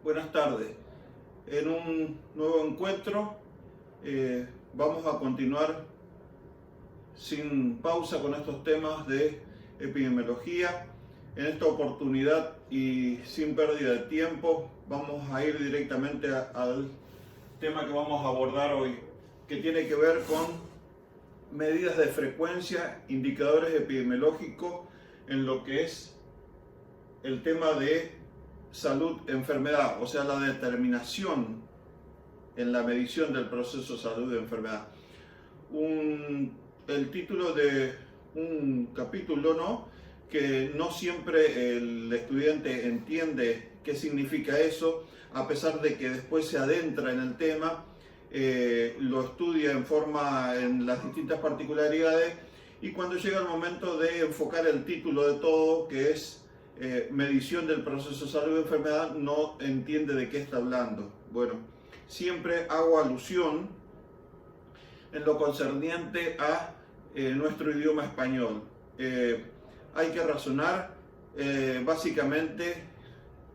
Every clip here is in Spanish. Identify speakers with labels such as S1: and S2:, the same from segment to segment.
S1: Buenas tardes. En un nuevo encuentro vamos a continuar sin pausa con estos temas de epidemiología. En esta oportunidad y sin pérdida de tiempo vamos a ir directamente al tema que vamos a abordar hoy, que tiene que ver con medidas de frecuencia, indicadores epidemiológicos en lo que es el tema de salud-enfermedad, o sea, la determinación en la medición del proceso salud-enfermedad. El título de un capítulo, ¿no?, que no siempre el estudiante entiende qué significa eso, a pesar de que después se adentra en el tema, lo estudia en las distintas particularidades, y cuando llega el momento de enfocar el título de todo, que es medición del proceso salud-enfermedad, no entiende de qué está hablando. Bueno, siempre hago alusión en lo concerniente a nuestro idioma español. Hay que razonar básicamente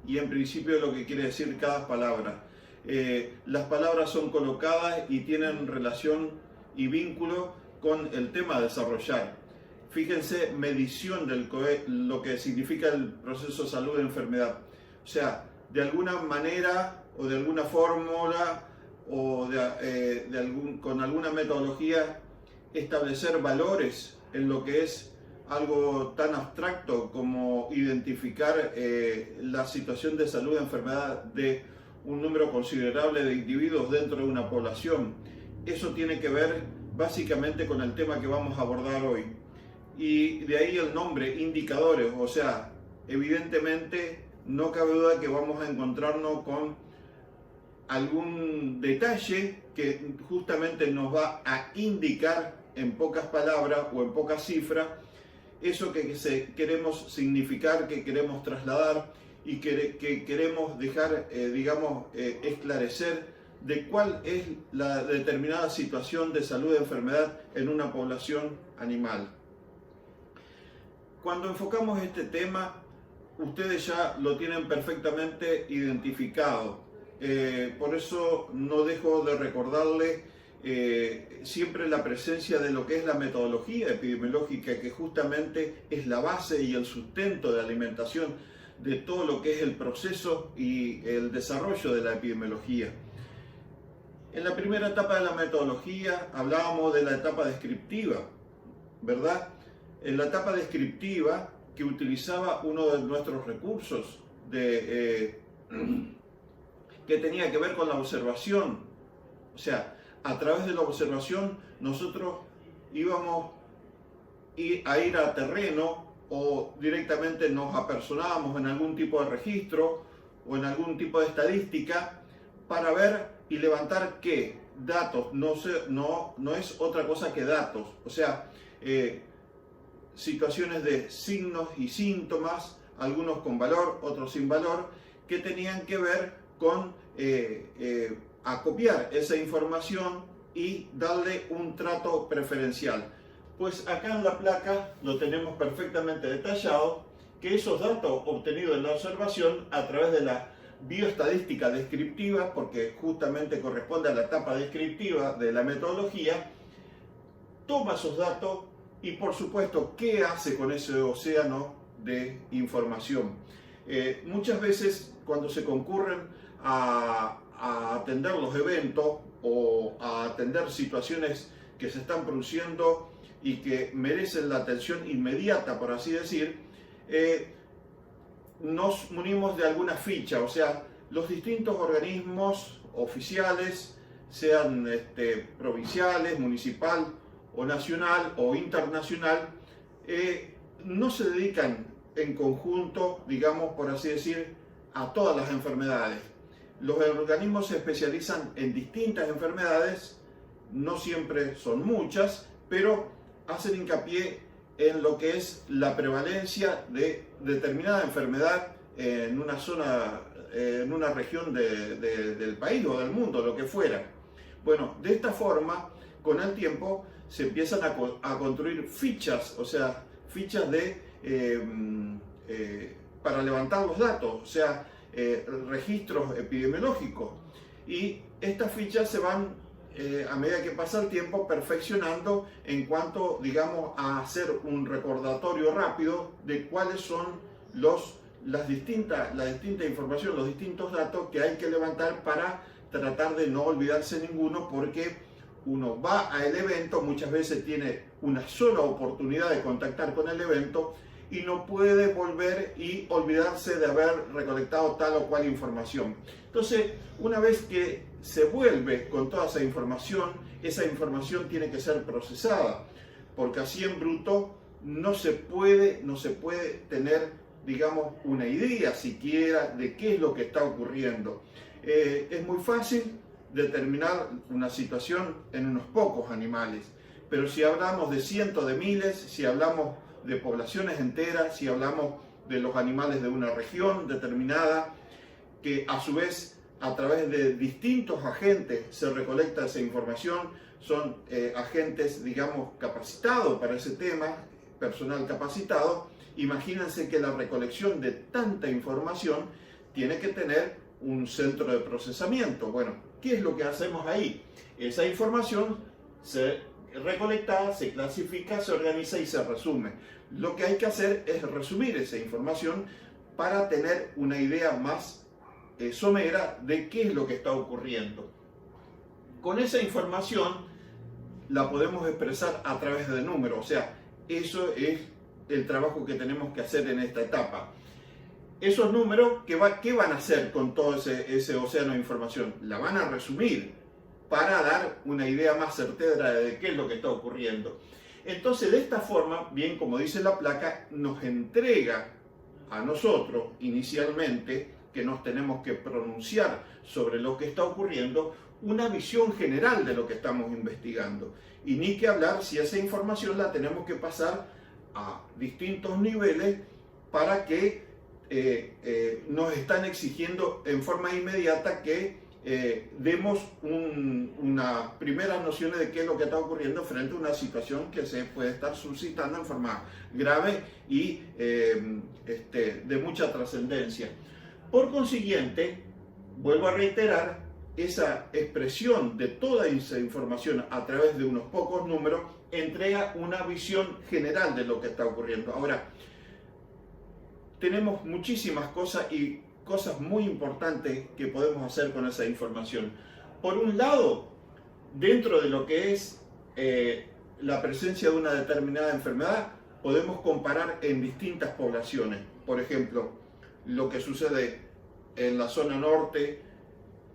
S1: y en principio lo que quiere decir cada palabra. Las palabras son colocadas y tienen relación y vínculo con el tema a desarrollar. Fíjense, medición de lo que significa el proceso salud-enfermedad. O sea, de alguna manera o de alguna fórmula o con alguna metodología, establecer valores en lo que es algo tan abstracto como identificar la situación de salud-enfermedad de un número considerable de individuos dentro de una población. Eso tiene que ver básicamente con el tema que vamos a abordar hoy. Y de ahí el nombre, indicadores, o sea, evidentemente no cabe duda que vamos a encontrarnos con algún detalle que justamente nos va a indicar en pocas palabras o en pocas cifras eso que queremos significar, que queremos trasladar y que queremos dejar, esclarecer de cuál es la determinada situación de salud y enfermedad en una población animal. Cuando enfocamos este tema, ustedes ya lo tienen perfectamente identificado. Por eso no dejo de recordarle siempre la presencia de lo que es la metodología epidemiológica, que justamente es la base y el sustento de alimentación de todo lo que es el proceso y el desarrollo de la epidemiología. En la primera etapa de la metodología hablábamos de la etapa descriptiva, ¿verdad? En la etapa descriptiva, que utilizaba uno de nuestros recursos que tenía que ver con la observación. O sea, a través de la observación nosotros íbamos a ir a terreno o directamente nos apersonábamos en algún tipo de registro o en algún tipo de estadística para ver y levantar qué datos, no es otra cosa que datos. O sea, situaciones de signos y síntomas, algunos con valor, otros sin valor, que tenían que ver con acopiar esa información y darle un trato preferencial. Pues acá en la placa lo tenemos perfectamente detallado, que esos datos obtenidos en la observación a través de la bioestadística descriptiva, porque justamente corresponde a la etapa descriptiva de la metodología, toma esos datos y por supuesto, ¿qué hace con ese océano de información? Muchas veces cuando se concurren a atender los eventos o a atender situaciones que se están produciendo y que merecen la atención inmediata, por así decir, nos munimos de alguna ficha, o sea, los distintos organismos oficiales, sean provinciales, municipal o nacional o internacional, no se dedican en conjunto, digamos, por así decir, a todas las enfermedades. Los organismos se especializan en distintas enfermedades, no siempre son muchas, pero hacen hincapié en lo que es la prevalencia de determinada enfermedad en una zona, en una región del país o del mundo, lo que fuera. Bueno, de esta forma, con el tiempo, se empiezan a construir fichas, o sea, fichas para levantar los datos, o sea, registros epidemiológicos. Y estas fichas se van, a medida que pasa el tiempo, perfeccionando en cuanto, digamos, a hacer un recordatorio rápido de cuáles son la distinta información, los distintos datos que hay que levantar para tratar de no olvidarse ninguno, porque uno va al evento, muchas veces tiene una sola oportunidad de contactar con el evento y no puede volver y olvidarse de haber recolectado tal o cual información. Entonces, una vez que se vuelve con toda esa información tiene que ser procesada, porque así en bruto no se puede tener, digamos, una idea siquiera de qué es lo que está ocurriendo. Es muy fácil determinar una situación en unos pocos animales, pero si hablamos de cientos de miles, si hablamos de poblaciones enteras, si hablamos de los animales de una región determinada, que a su vez a través de distintos agentes se recolecta esa información, son agentes, digamos, capacitados para ese tema, personal capacitado. Imagínense que la recolección de tanta información tiene que tener un centro de procesamiento. Bueno, ¿qué es lo que hacemos ahí? Esa información se recolecta, se clasifica, se organiza y se resume. Lo que hay que hacer es resumir esa información para tener una idea más somera de qué es lo que está ocurriendo. Con esa información la podemos expresar a través de números, o sea, eso es el trabajo que tenemos que hacer en esta etapa. Esos números, ¿qué van a hacer con todo ese océano de información? La van a resumir para dar una idea más certera de qué es lo que está ocurriendo. Entonces, de esta forma, bien como dice la placa, nos entrega a nosotros inicialmente, que nos tenemos que pronunciar sobre lo que está ocurriendo, una visión general de lo que estamos investigando. Y ni que hablar si esa información la tenemos que pasar a distintos niveles para que nos están exigiendo en forma inmediata que demos unas primeras nociones de qué es lo que está ocurriendo frente a una situación que se puede estar suscitando en forma grave y de mucha trascendencia. Por consiguiente, vuelvo a reiterar, esa expresión de toda esa información a través de unos pocos números entrega una visión general de lo que está ocurriendo. Ahora, tenemos muchísimas cosas y cosas muy importantes que podemos hacer con esa información. Por un lado, dentro de lo que es la presencia de una determinada enfermedad, podemos comparar en distintas poblaciones. Por ejemplo, lo que sucede en la zona norte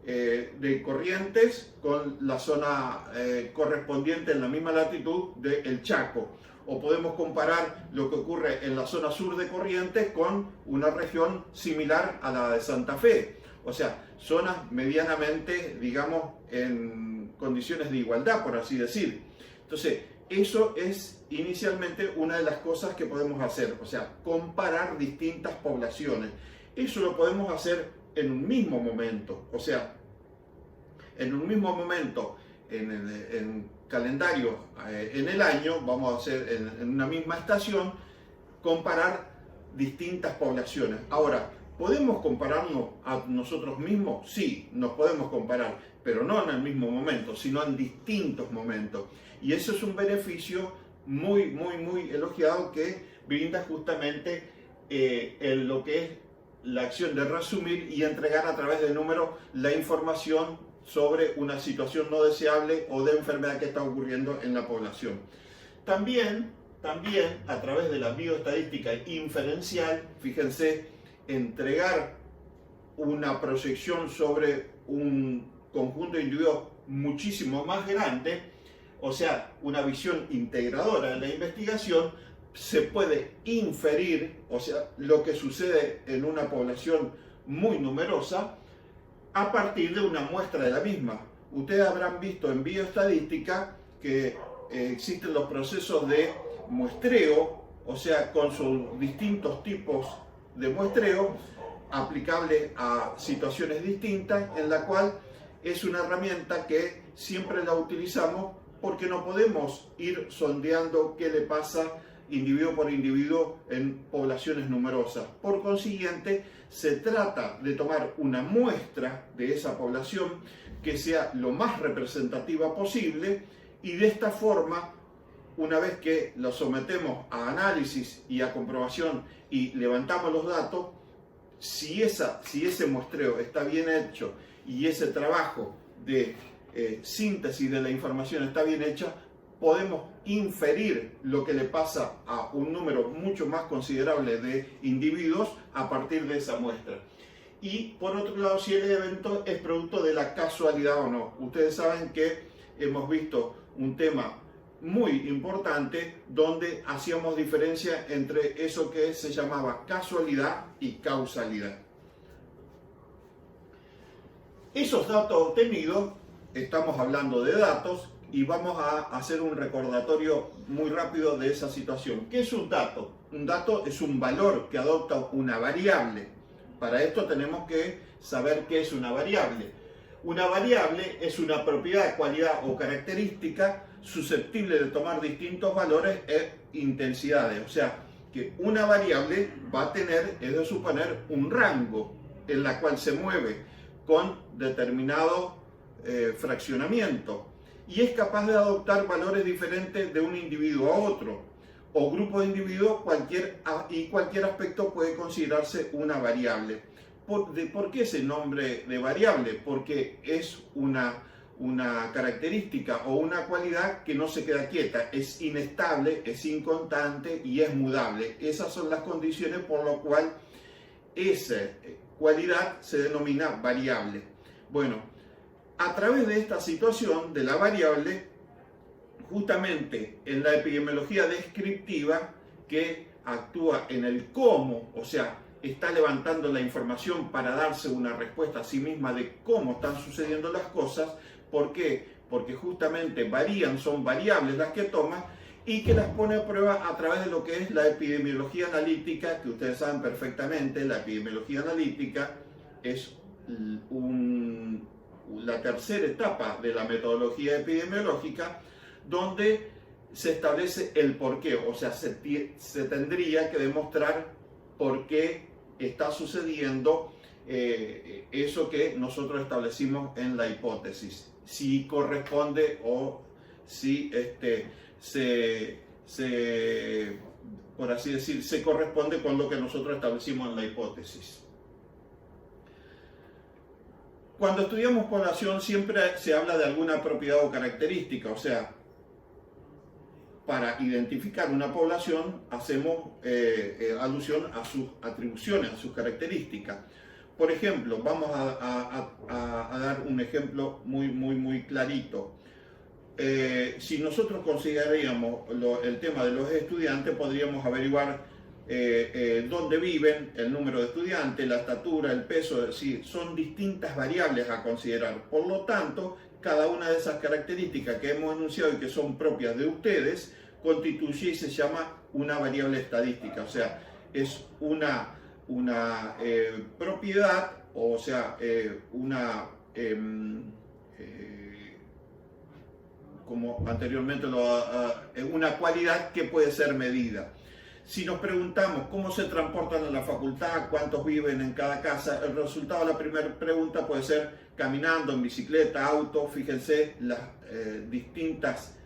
S1: de Corrientes con la zona correspondiente en la misma latitud de El Chaco. O podemos comparar lo que ocurre en la zona sur de Corrientes con una región similar a la de Santa Fe. O sea, zonas medianamente, digamos, en condiciones de igualdad, por así decir. Entonces, eso es inicialmente una de las cosas que podemos hacer. O sea, comparar distintas poblaciones. Eso lo podemos hacer en un mismo momento. O sea, en un mismo momento, en calendario, en el año, vamos a hacer en una misma estación, comparar distintas poblaciones. Ahora, ¿podemos compararnos a nosotros mismos? Sí, nos podemos comparar, pero no en el mismo momento, sino en distintos momentos. Y eso es un beneficio muy elogiado que brinda justamente en lo que es la acción de resumir y entregar a través de números la información sobre una situación no deseable o de enfermedad que está ocurriendo en la población. También a través de la bioestadística inferencial, fíjense, entregar una proyección sobre un conjunto de individuos muchísimo más grande, o sea, una visión integradora de la investigación, se puede inferir, o sea, lo que sucede en una población muy numerosa a partir de una muestra de la misma. Ustedes habrán visto en bioestadística que existen los procesos de muestreo, o sea, con sus distintos tipos de muestreo aplicable a situaciones distintas, en la cual es una herramienta que siempre la utilizamos porque no podemos ir sondeando qué le pasa individuo por individuo en poblaciones numerosas. Por consiguiente, se trata de tomar una muestra de esa población que sea lo más representativa posible y de esta forma, una vez que lo sometemos a análisis y a comprobación y levantamos los datos, si ese muestreo está bien hecho y ese trabajo de síntesis de la información está bien hecha, podemos inferir lo que le pasa a un número mucho más considerable de individuos a partir de esa muestra. Y por otro lado, si el evento es producto de la casualidad o no. Ustedes saben que hemos visto un tema muy importante donde hacíamos diferencia entre eso que se llamaba casualidad y causalidad. Esos datos obtenidos, estamos hablando de datos y vamos a hacer un recordatorio muy rápido de esa situación. ¿Qué es un dato? Un dato es un valor que adopta una variable. Para esto tenemos que saber qué es una variable. Una variable es una propiedad, cualidad o característica susceptible de tomar distintos valores e intensidades. O sea, que una variable va a tener, es de suponer, un rango en la cual se mueve con determinado fraccionamiento y es capaz de adoptar valores diferentes de un individuo a otro o grupo de individuos, cualquier aspecto puede considerarse una variable. ¿Por qué ese nombre de variable? Porque es una característica o una cualidad que no se queda quieta, es inestable, es inconstante y es mudable. Esas son las condiciones por lo cual esa cualidad se denomina variable. Bueno, a través de esta situación de la variable, justamente en la epidemiología descriptiva, que actúa en el cómo, o sea, está levantando la información para darse una respuesta a sí misma de cómo están sucediendo las cosas. ¿Por qué? Porque justamente son variables las que toma y que las pone a prueba a través de lo que es la epidemiología analítica, que ustedes saben perfectamente. La epidemiología analítica es la tercera etapa de la metodología epidemiológica, donde se establece el porqué, o sea, se tendría que demostrar por qué está sucediendo eso que nosotros establecimos en la hipótesis, si corresponde o si por así decir, se corresponde con lo que nosotros establecimos en la hipótesis. Cuando estudiamos población siempre se habla de alguna propiedad o característica, o sea, para identificar una población hacemos alusión a sus atribuciones, a sus características. Por ejemplo, vamos a dar un ejemplo muy clarito. Si nosotros consideraríamos el tema de los estudiantes, podríamos averiguar dónde viven, el número de estudiantes, la estatura, el peso, es decir, son distintas variables a considerar. Por lo tanto, cada una de esas características que hemos enunciado y que son propias de ustedes, constituye y se llama una variable estadística, o sea, es una propiedad, o sea, como anteriormente una cualidad que puede ser medida. Si nos preguntamos cómo se transportan a la facultad, cuántos viven en cada casa, el resultado de la primera pregunta puede ser caminando, en bicicleta, auto. Fíjense las distintas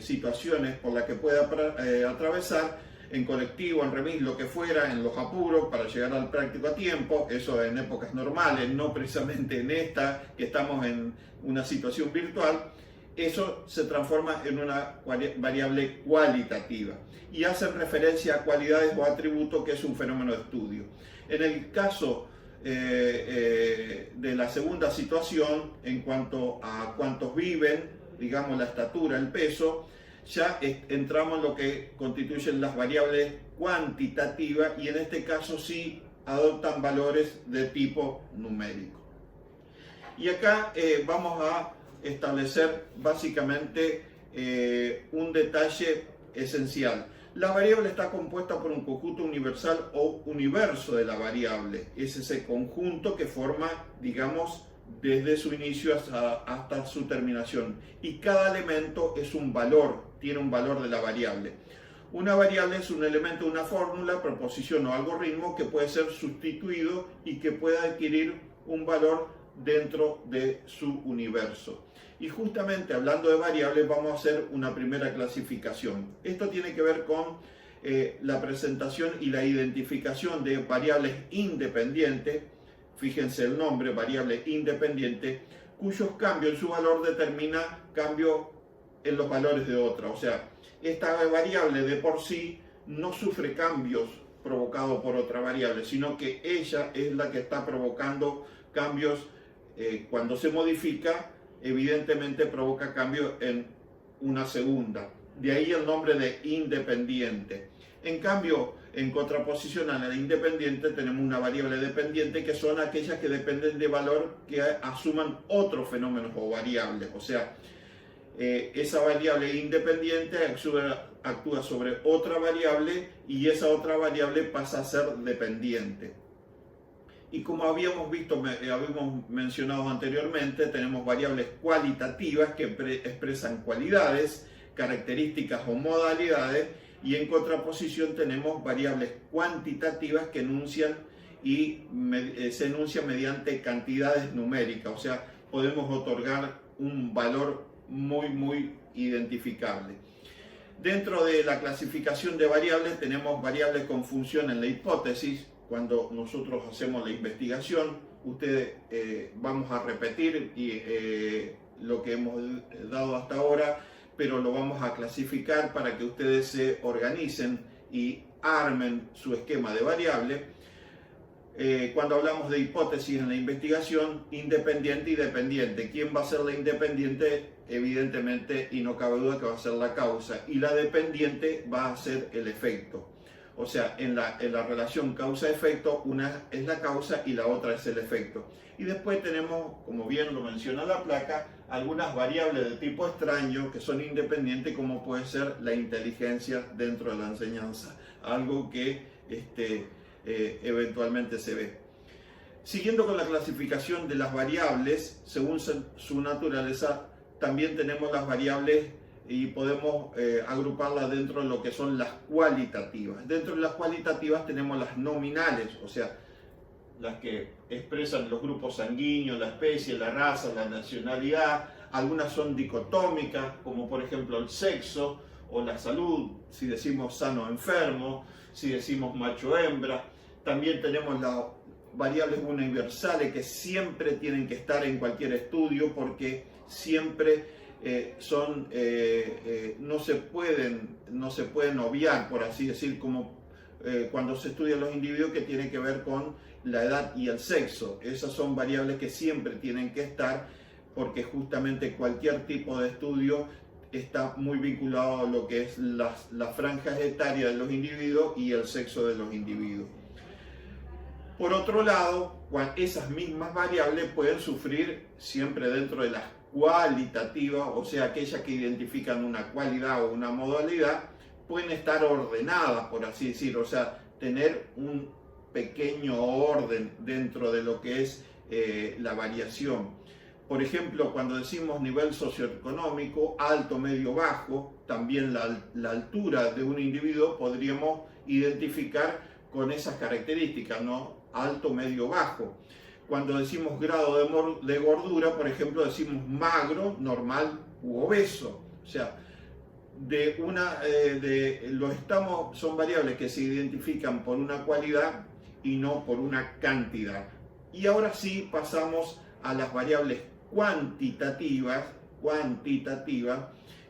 S1: situaciones por las que puede atravesar, en colectivo, en remis, lo que fuera, en los apuros para llegar al práctico a tiempo. Eso en épocas normales, no precisamente en esta que estamos en una situación virtual. Eso se transforma en una variable cualitativa y hacen referencia a cualidades o atributos, que es un fenómeno de estudio. En el caso de la segunda situación, en cuanto a cuántos viven, digamos la estatura, el peso, ya entramos en lo que constituyen las variables cuantitativas y en este caso sí adoptan valores de tipo numérico. Y acá vamos a establecer básicamente un detalle esencial. La variable está compuesta por un conjunto universal o universo de la variable. Es ese conjunto que forma, digamos, desde su inicio hasta su terminación. Y cada elemento es un valor, tiene un valor de la variable. Una variable es un elemento de una fórmula, proposición o algoritmo que puede ser sustituido y que puede adquirir un valor dentro de su universo. Y justamente hablando de variables vamos a hacer una primera clasificación. Esto tiene que ver con la presentación y la identificación de variables independientes. Fíjense el nombre, variable independiente, cuyos cambios en su valor determina cambio en los valores de otra. O sea, esta variable de por sí no sufre cambios provocados por otra variable, sino que ella es la que está provocando cambios. Cuando se modifica, evidentemente provoca cambios en una segunda. De ahí el nombre de independiente. En cambio, en contraposición a la independiente, tenemos una variable dependiente, que son aquellas que dependen de valor que asuman otros fenómenos o variables. O sea, esa variable independiente actúa sobre otra variable y esa otra variable pasa a ser dependiente. Y como habíamos mencionado anteriormente, tenemos variables cualitativas que expresan cualidades, características o modalidades, y en contraposición tenemos variables cuantitativas que se enuncian mediante cantidades numéricas. O sea, podemos otorgar un valor muy identificable. Dentro de la clasificación de variables tenemos variables con función en la hipótesis. Cuando nosotros hacemos la investigación, vamos a repetir lo que hemos dado hasta ahora, pero lo vamos a clasificar para que ustedes se organicen y armen su esquema de variable. Cuando hablamos de hipótesis en la investigación, independiente y dependiente. ¿Quién va a ser la independiente? Evidentemente, y no cabe duda que va a ser la causa, y la dependiente va a ser el efecto. O sea, en la relación causa-efecto, una es la causa y la otra es el efecto. Y después tenemos, como bien lo menciona la placa, algunas variables de tipo extraño que son independientes, como puede ser la inteligencia dentro de la enseñanza, algo que eventualmente se ve. Siguiendo con la clasificación de las variables, según su naturaleza, también tenemos las variables y podemos agruparlas dentro de lo que son las cualitativas. Dentro de las cualitativas tenemos las nominales, o sea, las que expresan los grupos sanguíneos, la especie, la raza, la nacionalidad. Algunas son dicotómicas, como por ejemplo el sexo o la salud, si decimos sano o enfermo, si decimos macho o hembra. También tenemos las variables universales, que siempre tienen que estar en cualquier estudio porque siempre no se pueden obviar, por así decir, como cuando se estudian los individuos, que tiene que ver con la edad y el sexo. Esas son variables que siempre tienen que estar, porque justamente cualquier tipo de estudio está muy vinculado a lo que es las franjas etarias de los individuos y el sexo de los individuos. Por otro lado, esas mismas variables pueden sufrir siempre dentro de las cualitativas, o sea, aquellas que identifican una cualidad o una modalidad, pueden estar ordenadas, por así decir, o sea, tener un pequeño orden dentro de lo que es la variación. Por ejemplo, cuando decimos nivel socioeconómico, alto, medio, bajo, también la altura de un individuo podríamos identificar con esas características, ¿no? Alto, medio, bajo. Cuando decimos grado de gordura, por ejemplo, decimos magro, normal u obeso. O sea, son variables que se identifican por una cualidad y no por una cantidad. Y ahora sí pasamos a las variables cuantitativas,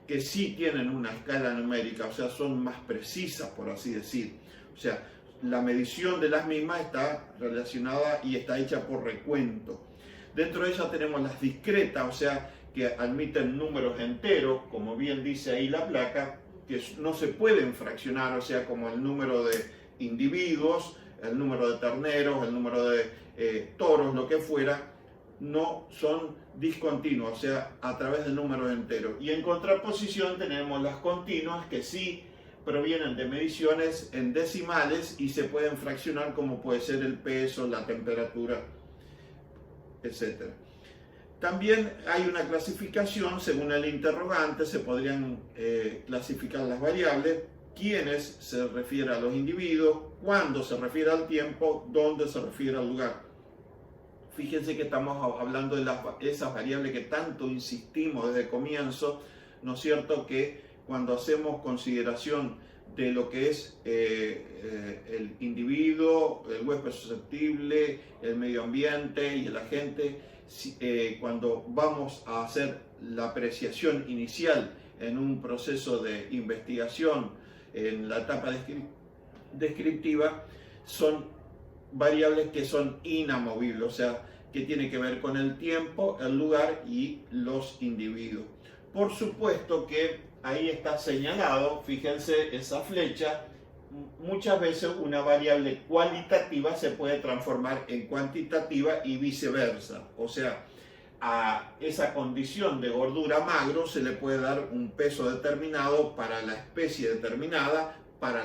S1: que sí tienen una escala numérica, o sea, son más precisas, por así decir. O sea, la medición de las mismas está relacionada y está hecha por recuento. Dentro de ellas tenemos las discretas, o sea, que admiten números enteros, como bien dice ahí la placa, que no se pueden fraccionar, o sea, como el número de individuos, el número de terneros, el número de toros, lo que fuera, no son discontinuos, o sea, a través de números enteros. Y en contraposición tenemos las continuas, que sí provienen de mediciones en decimales y se pueden fraccionar, como puede ser el peso, la temperatura, etc. También hay una clasificación, según el interrogante, se podrían clasificar las variables. quiénes se refiere a los individuos, cuándo se refiere al tiempo, dónde se refiere al lugar. Fíjense que estamos hablando de esas variables que tanto insistimos desde el comienzo, ¿no es cierto? Que cuando hacemos consideración de lo que es el individuo, el huésped susceptible, el medio ambiente y el agente, cuando vamos a hacer la apreciación inicial en un proceso de investigación, en la etapa descriptiva, son variables que son inamovibles, o sea, que tiene que ver con el tiempo, el lugar y los individuos. Por supuesto que ahí está señalado, fíjense esa flecha, muchas veces una variable cualitativa se puede transformar en cuantitativa y viceversa, o sea, a esa condición de gordura magro se le puede dar un peso determinado para la especie determinada, para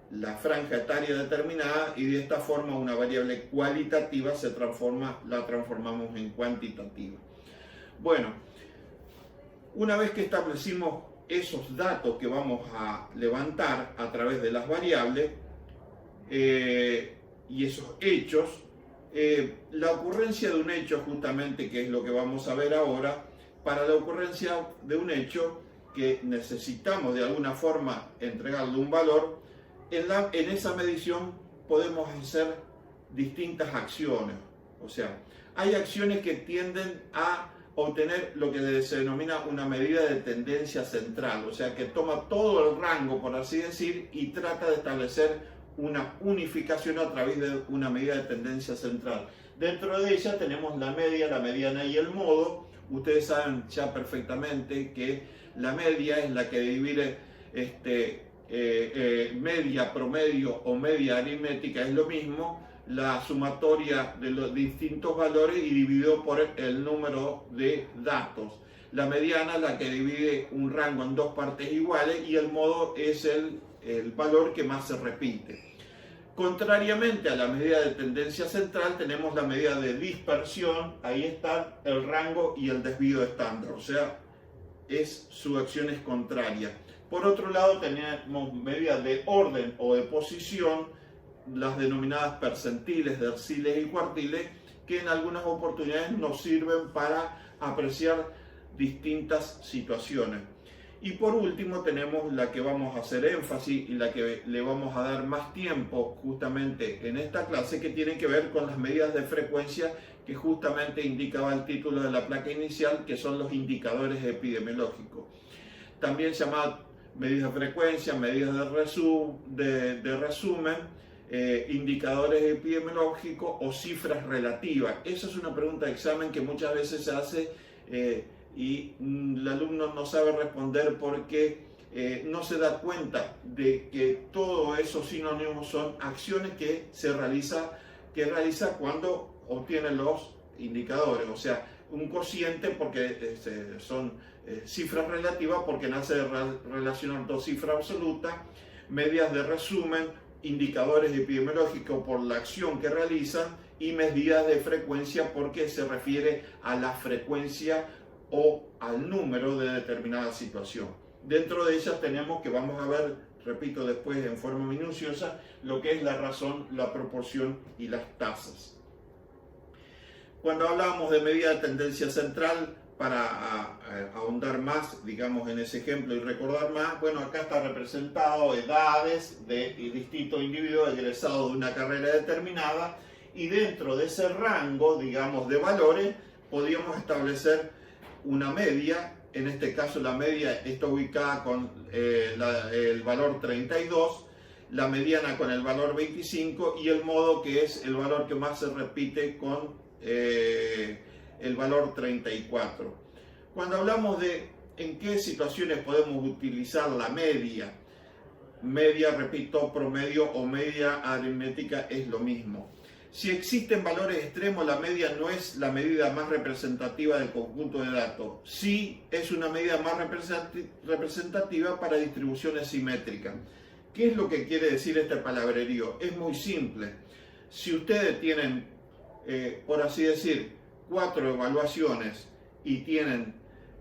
S1: la franja etaria determinada, y de esta forma una variable cualitativa la transformamos en cuantitativa. Bueno, una vez que establecimos esos datos que vamos a levantar a través de las variables y esos hechos, la ocurrencia de un hecho, justamente, que es lo que vamos a ver ahora, para la ocurrencia de un hecho que necesitamos de alguna forma entregarle un valor, en esa medición podemos hacer distintas acciones. O sea, hay acciones que tienden a obtener lo que se denomina una medida de tendencia central, o sea, que toma todo el rango, por así decir, y trata de establecer una unificación a través de una medida de tendencia central. Dentro de ella tenemos la media, la mediana y el modo. Ustedes saben ya perfectamente que la media es la que divide media, promedio o media aritmética, es lo mismo, la sumatoria de los distintos valores y dividido por el número de datos. La mediana es la que divide un rango en dos partes iguales y el modo es el valor que más se repite. Contrariamente a la medida de tendencia central, tenemos la medida de dispersión, ahí está el rango y el desvío estándar, o sea, su acción es contraria. Por otro lado, tenemos medidas de orden o de posición, las denominadas percentiles, deciles y cuartiles, que en algunas oportunidades nos sirven para apreciar distintas situaciones. Y por último tenemos la que vamos a hacer énfasis y la que le vamos a dar más tiempo justamente en esta clase, que tiene que ver con las medidas de frecuencia que justamente indicaba el título de la placa inicial, que son los indicadores epidemiológicos. También se llama medidas de frecuencia, medidas de resumen, indicadores epidemiológicos o cifras relativas. Esa es una pregunta de examen que muchas veces se hace y el alumno no sabe responder porque no se da cuenta de que todos esos sinónimos son acciones que realiza cuando obtiene los indicadores, o sea, un cociente porque son cifras relativas porque nace de relacionar dos cifras absolutas, medidas de resumen, indicadores epidemiológicos por la acción que realizan y medidas de frecuencia porque se refiere a la frecuencia o al número de determinada situación. Dentro de ellas tenemos que vamos a ver, repito después en forma minuciosa, lo que es la razón, la proporción y las tasas. Cuando hablamos de medida de tendencia central, para ahondar más, digamos, en ese ejemplo y recordar más, bueno, acá está representado edades de distintos individuos egresados de una carrera determinada, y dentro de ese rango, digamos, de valores, podríamos establecer una media. En este caso la media está ubicada con el valor 32, la mediana con el valor 25 y el modo, que es el valor que más se repite, con el valor 34. Cuando hablamos de en qué situaciones podemos utilizar la media, repito, promedio o media aritmética es lo mismo. Si existen valores extremos, la media no es la medida más representativa del conjunto de datos. Sí es una medida más representativa para distribuciones simétricas. ¿Qué es lo que quiere decir este palabrerío? Es muy simple. Si ustedes tienen, por así decir, 4 evaluaciones y tienen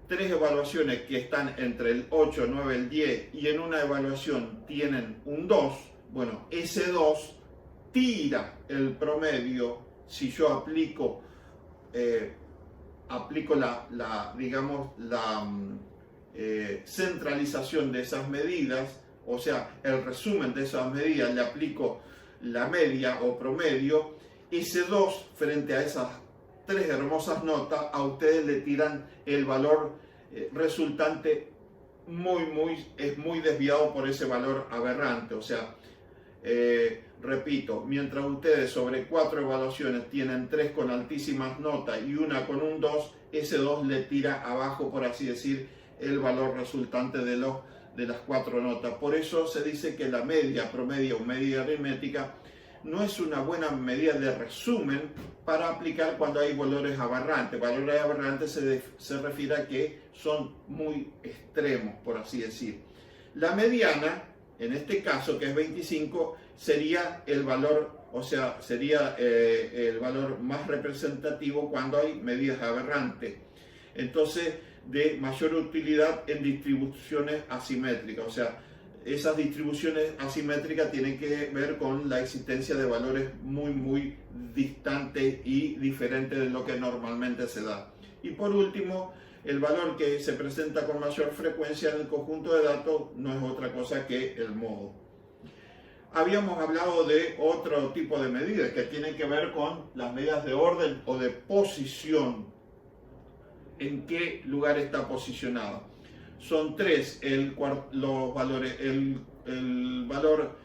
S1: tres evaluaciones que están entre el 8, 9, el 10 y en una evaluación tienen un 2, bueno, ese 2 tira el promedio si yo aplico centralización de esas medidas, o sea, el resumen de esas medidas, le aplico la media o promedio, ese 2 frente a esas tres hermosas notas, a ustedes le tiran el valor resultante es muy desviado por ese valor aberrante. O sea, repito, mientras ustedes sobre 4 evaluaciones tienen 3 con altísimas notas y una con un 2, ese 2 le tira abajo, por así decir, el valor resultante de las 4 notas. Por eso se dice que la media, promedio o media aritmética no es una buena medida de resumen para aplicar cuando hay valores aberrantes. Valores aberrantes se refiere a que son muy extremos, por así decir. La mediana, en este caso, que es 25, sería el valor, o sea, sería el valor más representativo cuando hay medidas aberrantes. Entonces, de mayor utilidad en distribuciones asimétricas. O sea, esas distribuciones asimétricas tienen que ver con la existencia de valores muy distantes y diferentes de lo que normalmente se da. Y por último, el valor que se presenta con mayor frecuencia en el conjunto de datos no es otra cosa que el modo. Habíamos hablado de otro tipo de medidas que tienen que ver con las medidas de orden o de posición. ¿En qué lugar está posicionado? Son 3 los valores, el valor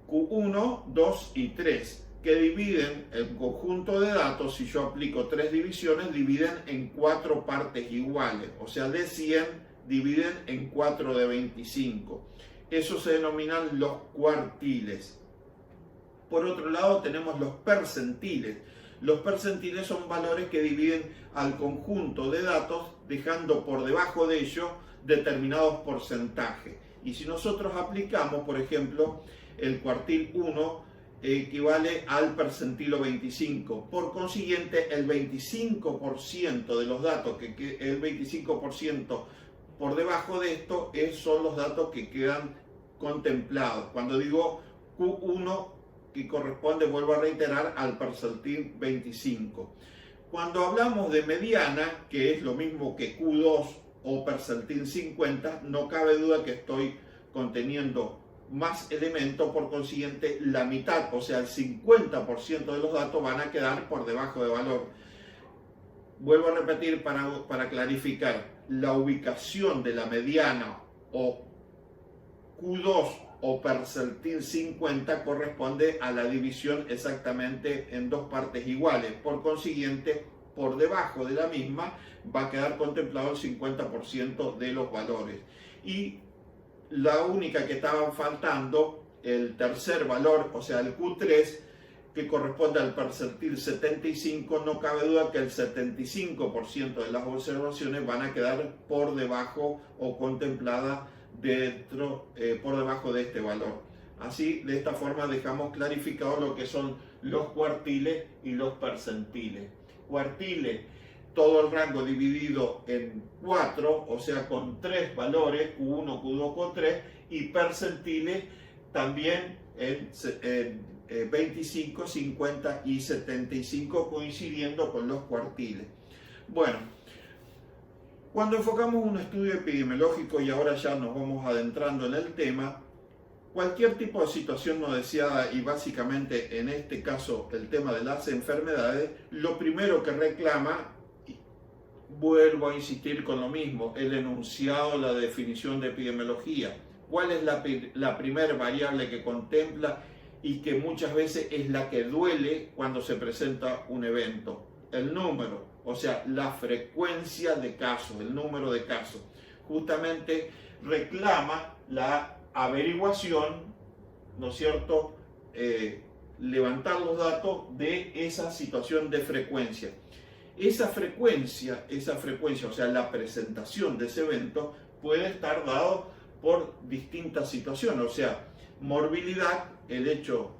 S1: Q1, 2 y 3, que dividen el conjunto de datos. Si yo aplico 3 divisiones, dividen en 4 partes iguales. O sea, de 100 dividen en 4 de 25. Eso se denominan los cuartiles. Por otro lado, tenemos los percentiles. Los percentiles son valores que dividen al conjunto de datos, dejando por debajo de ellos determinados porcentajes. Y si nosotros aplicamos, por ejemplo, el cuartil 1 equivale al percentilo 25. Por consiguiente, el 25% de los datos, el 25% por debajo de esto son los datos que quedan contemplados. Cuando digo Q1, que corresponde, vuelvo a reiterar, al percentil 25. Cuando hablamos de mediana, que es lo mismo que Q2 o percentil 50, no cabe duda que estoy conteniendo más elementos, por consiguiente la mitad, o sea el 50% de los datos van a quedar por debajo de valor. Vuelvo a repetir para clarificar, la ubicación de la mediana o Q2 o percentil 50 corresponde a la división exactamente en 2 partes iguales. Por consiguiente, por debajo de la misma va a quedar contemplado el 50% de los valores. Y la única que estaba faltando, el tercer valor, o sea el Q3, que corresponde al percentil 75, no cabe duda que el 75% de las observaciones van a quedar por debajo o contempladas por debajo de este valor. Así, de esta forma dejamos clarificado lo que son los cuartiles y los percentiles. Cuartiles, todo el rango dividido en 4, o sea con 3 valores, Q1, Q2, Q3, y percentiles también en 25, 50 y 75, coincidiendo con los cuartiles. Bueno, cuando enfocamos un estudio epidemiológico, y ahora ya nos vamos adentrando en el tema, cualquier tipo de situación no deseada, y básicamente en este caso el tema de las enfermedades, lo primero que reclama, vuelvo a insistir con lo mismo, el enunciado, la definición de epidemiología. ¿Cuál es la primera variable que contempla y que muchas veces es la que duele cuando se presenta un evento? El número, o sea, la frecuencia de casos, el número de casos. Justamente reclama la averiguación, ¿no es cierto?, levantar los datos de esa situación de frecuencia. Esa frecuencia, o sea, la presentación de ese evento puede estar dado por distintas situaciones, o sea, morbilidad, el hecho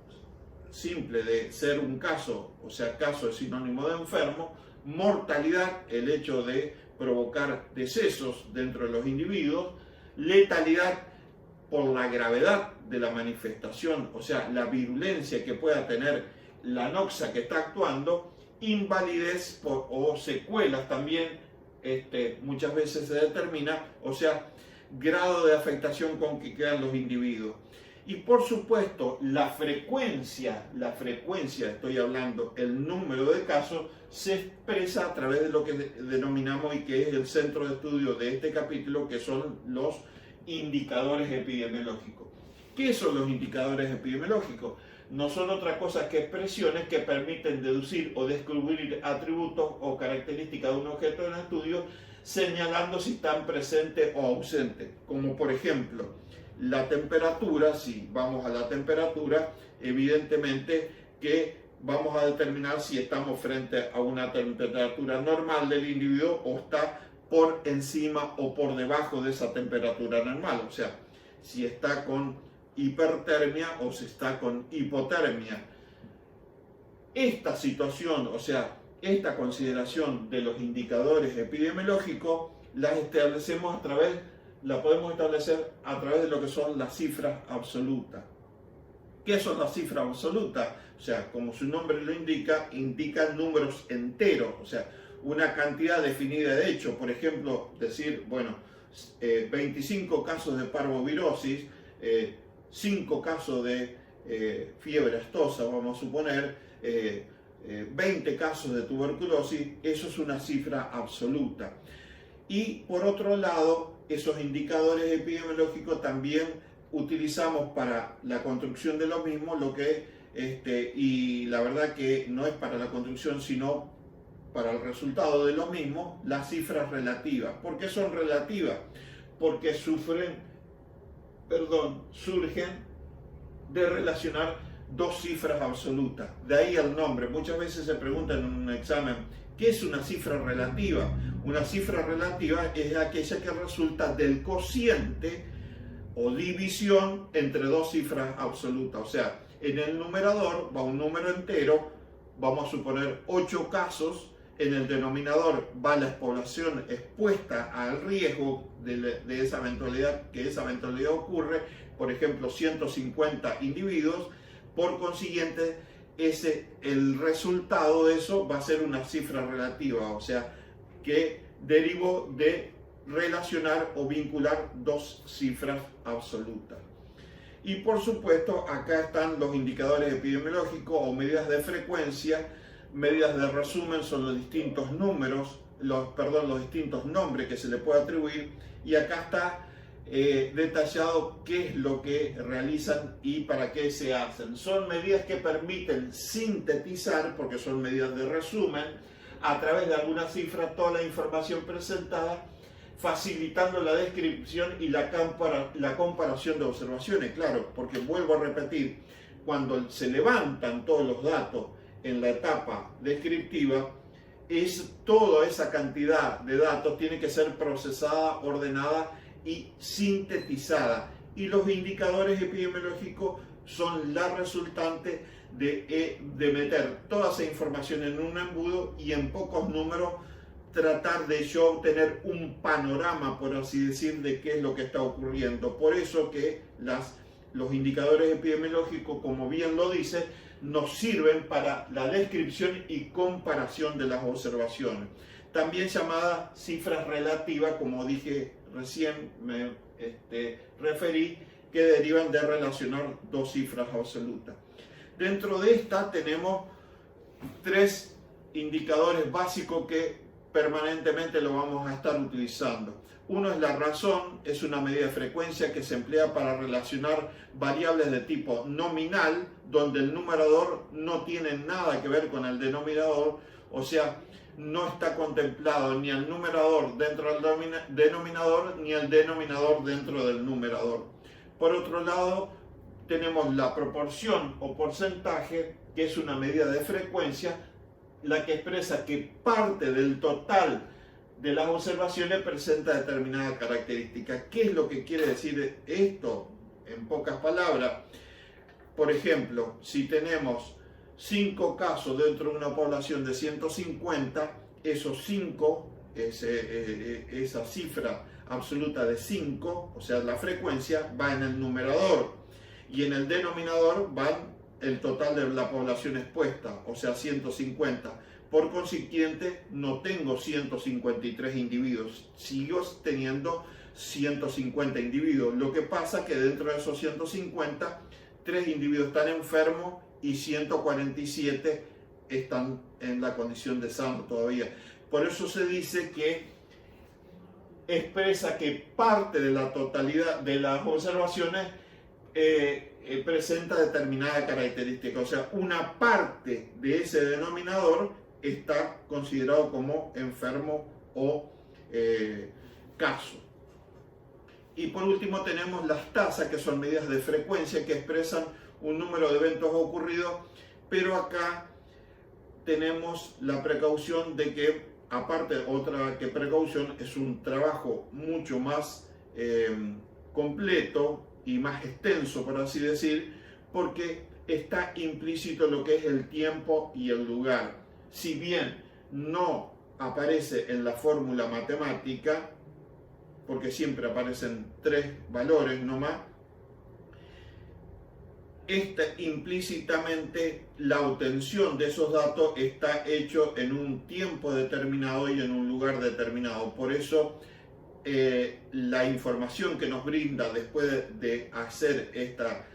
S1: simple de ser un caso, o sea, caso es sinónimo de enfermo, mortalidad, el hecho de provocar decesos dentro de los individuos, letalidad por la gravedad de la manifestación, o sea, la virulencia que pueda tener la noxa que está actuando, invalidez o secuelas también, muchas veces se determina, o sea, grado de afectación con que quedan los individuos. Y por supuesto, la frecuencia, estoy hablando, el número de casos, se expresa a través de lo que denominamos y que es el centro de estudio de este capítulo, que son los indicadores epidemiológicos. ¿Qué son los indicadores epidemiológicos? No son otra cosa que expresiones que permiten deducir o descubrir atributos o características de un objeto de estudio, señalando si están presentes o ausentes, como por ejemplo la temperatura. Si vamos a la temperatura, evidentemente que vamos a determinar si estamos frente a una temperatura normal del individuo o está por encima o por debajo de esa temperatura normal, o sea, si está con hipertermia o si está con hipotermia. Esta situación, o sea, esta consideración de los indicadores epidemiológicos la podemos establecer a través de lo que son las cifras absolutas. ¿Qué son las cifras absolutas? O sea, como su nombre lo indica, indican números enteros, o sea, una cantidad definida de hecho. Por ejemplo, decir, bueno, 25 casos de parvovirosis, 5 casos de fiebre aftosa, vamos a suponer, 20 casos de tuberculosis, eso es una cifra absoluta. Y por otro lado, esos indicadores epidemiológicos también utilizamos para la construcción de lo mismo, y la verdad que no es para la construcción, sino para el resultado de lo mismo, las cifras relativas. ¿Por qué son relativas? Porque surgen de relacionar dos cifras absolutas. De ahí el nombre. Muchas veces se pregunta en un examen, ¿qué es una cifra relativa? Una cifra relativa es aquella que resulta del cociente o división entre dos cifras absolutas. O sea, en el numerador va un número entero, vamos a suponer 8 casos, en el denominador va la población expuesta al riesgo de esa eventualidad, que esa eventualidad ocurre, por ejemplo 150 individuos, por consiguiente el resultado de eso va a ser una cifra relativa, o sea que derivó de relacionar o vincular dos cifras absolutas. Y por supuesto acá están los indicadores epidemiológicos o medidas de frecuencia. Medidas de resumen son los distintos números, los distintos nombres que se le puede atribuir, y acá está detallado qué es lo que realizan y para qué se hacen. Son medidas que permiten sintetizar, porque son medidas de resumen, a través de algunas cifras toda la información presentada, facilitando la descripción y la comparación de observaciones. Claro, porque vuelvo a repetir, cuando se levantan todos los datos en la etapa descriptiva, toda esa cantidad de datos tiene que ser procesada, ordenada y sintetizada. Y los indicadores epidemiológicos son la resultante de meter toda esa información en un embudo y en pocos números tratar de yo obtener un panorama, por así decir, de qué es lo que está ocurriendo. Por eso que los indicadores epidemiológicos, como bien lo dice, nos sirven para la descripción y comparación de las observaciones. También llamadas cifras relativas, como dije recién, me referí, que derivan de relacionar dos cifras absolutas. Dentro de esta tenemos 3 indicadores básicos que permanentemente lo vamos a estar utilizando. Uno es la razón, es una medida de frecuencia que se emplea para relacionar variables de tipo nominal, donde el numerador no tiene nada que ver con el denominador, o sea, no está contemplado ni el numerador dentro del denominador, ni el denominador dentro del numerador. Por otro lado, tenemos la proporción o porcentaje, que es una medida de frecuencia, la que expresa que parte del total de las observaciones presenta determinada característica. ¿Qué es lo que quiere decir esto? En pocas palabras, Por ejemplo, si tenemos 5 casos dentro de una población de 150, esos 5, esa cifra absoluta de 5, o sea, la frecuencia, va en el numerador, y en el denominador van el total de la población expuesta, o sea, 150. Por consiguiente, no tengo 153 individuos, sigo teniendo 150 individuos. Lo que pasa es que dentro de esos 150, 3 individuos están enfermos y 147 están en la condición de sano todavía. Por eso se dice que expresa que parte de la totalidad de las observaciones presenta determinada característica, o sea, una parte de ese denominador está considerado como enfermo o caso. Y por último tenemos las tasas, que son medidas de frecuencia que expresan un número de eventos ocurridos, pero acá tenemos la precaución de que, aparte, otra que precaución, es un trabajo mucho más completo y más extenso, por así decir, porque está implícito lo que es el tiempo y el lugar. Si bien no aparece en la fórmula matemática, porque siempre aparecen 3 valores nomás, implícitamente la obtención de esos datos está hecho en un tiempo determinado y en un lugar determinado. Por eso la información que nos brinda después de hacer esta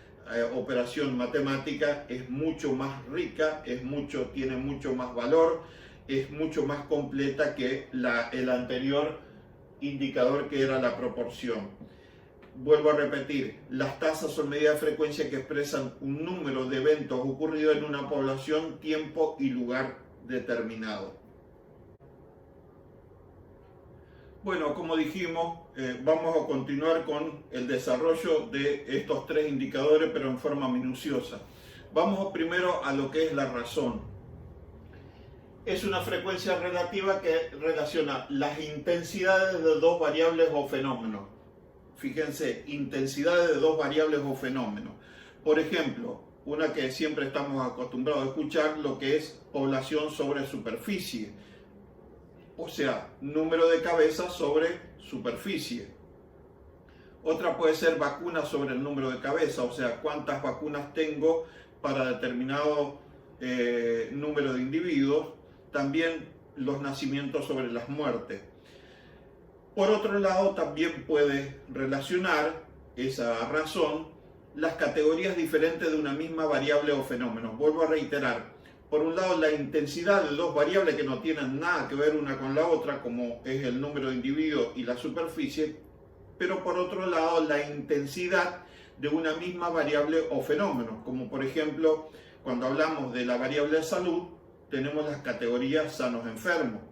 S1: operación matemática es mucho más rica, tiene mucho más valor, es mucho más completa que el anterior indicador, que era la proporción. Vuelvo a repetir, las tasas son medidas de frecuencia que expresan un número de eventos ocurridos en una población, tiempo y lugar determinado. Bueno, como dijimos, vamos a continuar con el desarrollo de estos 3 indicadores, pero en forma minuciosa. Vamos primero a lo que es la razón. Es una frecuencia relativa que relaciona las intensidades de 2 variables o fenómenos. Fíjense, intensidades de 2 variables o fenómenos. Por ejemplo, una que siempre estamos acostumbrados a escuchar, lo que es población sobre superficie. O sea, número de cabezas sobre superficie. Otra puede ser vacuna sobre el número de cabezas, o sea, cuántas vacunas tengo para determinado número de individuos. También los nacimientos sobre las muertes. Por otro lado, también puede relacionar esa razón las categorías diferentes de una misma variable o fenómeno. Vuelvo a reiterar, por un lado la intensidad de 2 variables que no tienen nada que ver una con la otra, como es el número de individuos y la superficie, pero por otro lado la intensidad de una misma variable o fenómeno, como por ejemplo cuando hablamos de la variable salud, tenemos las categorías sanos-enfermos.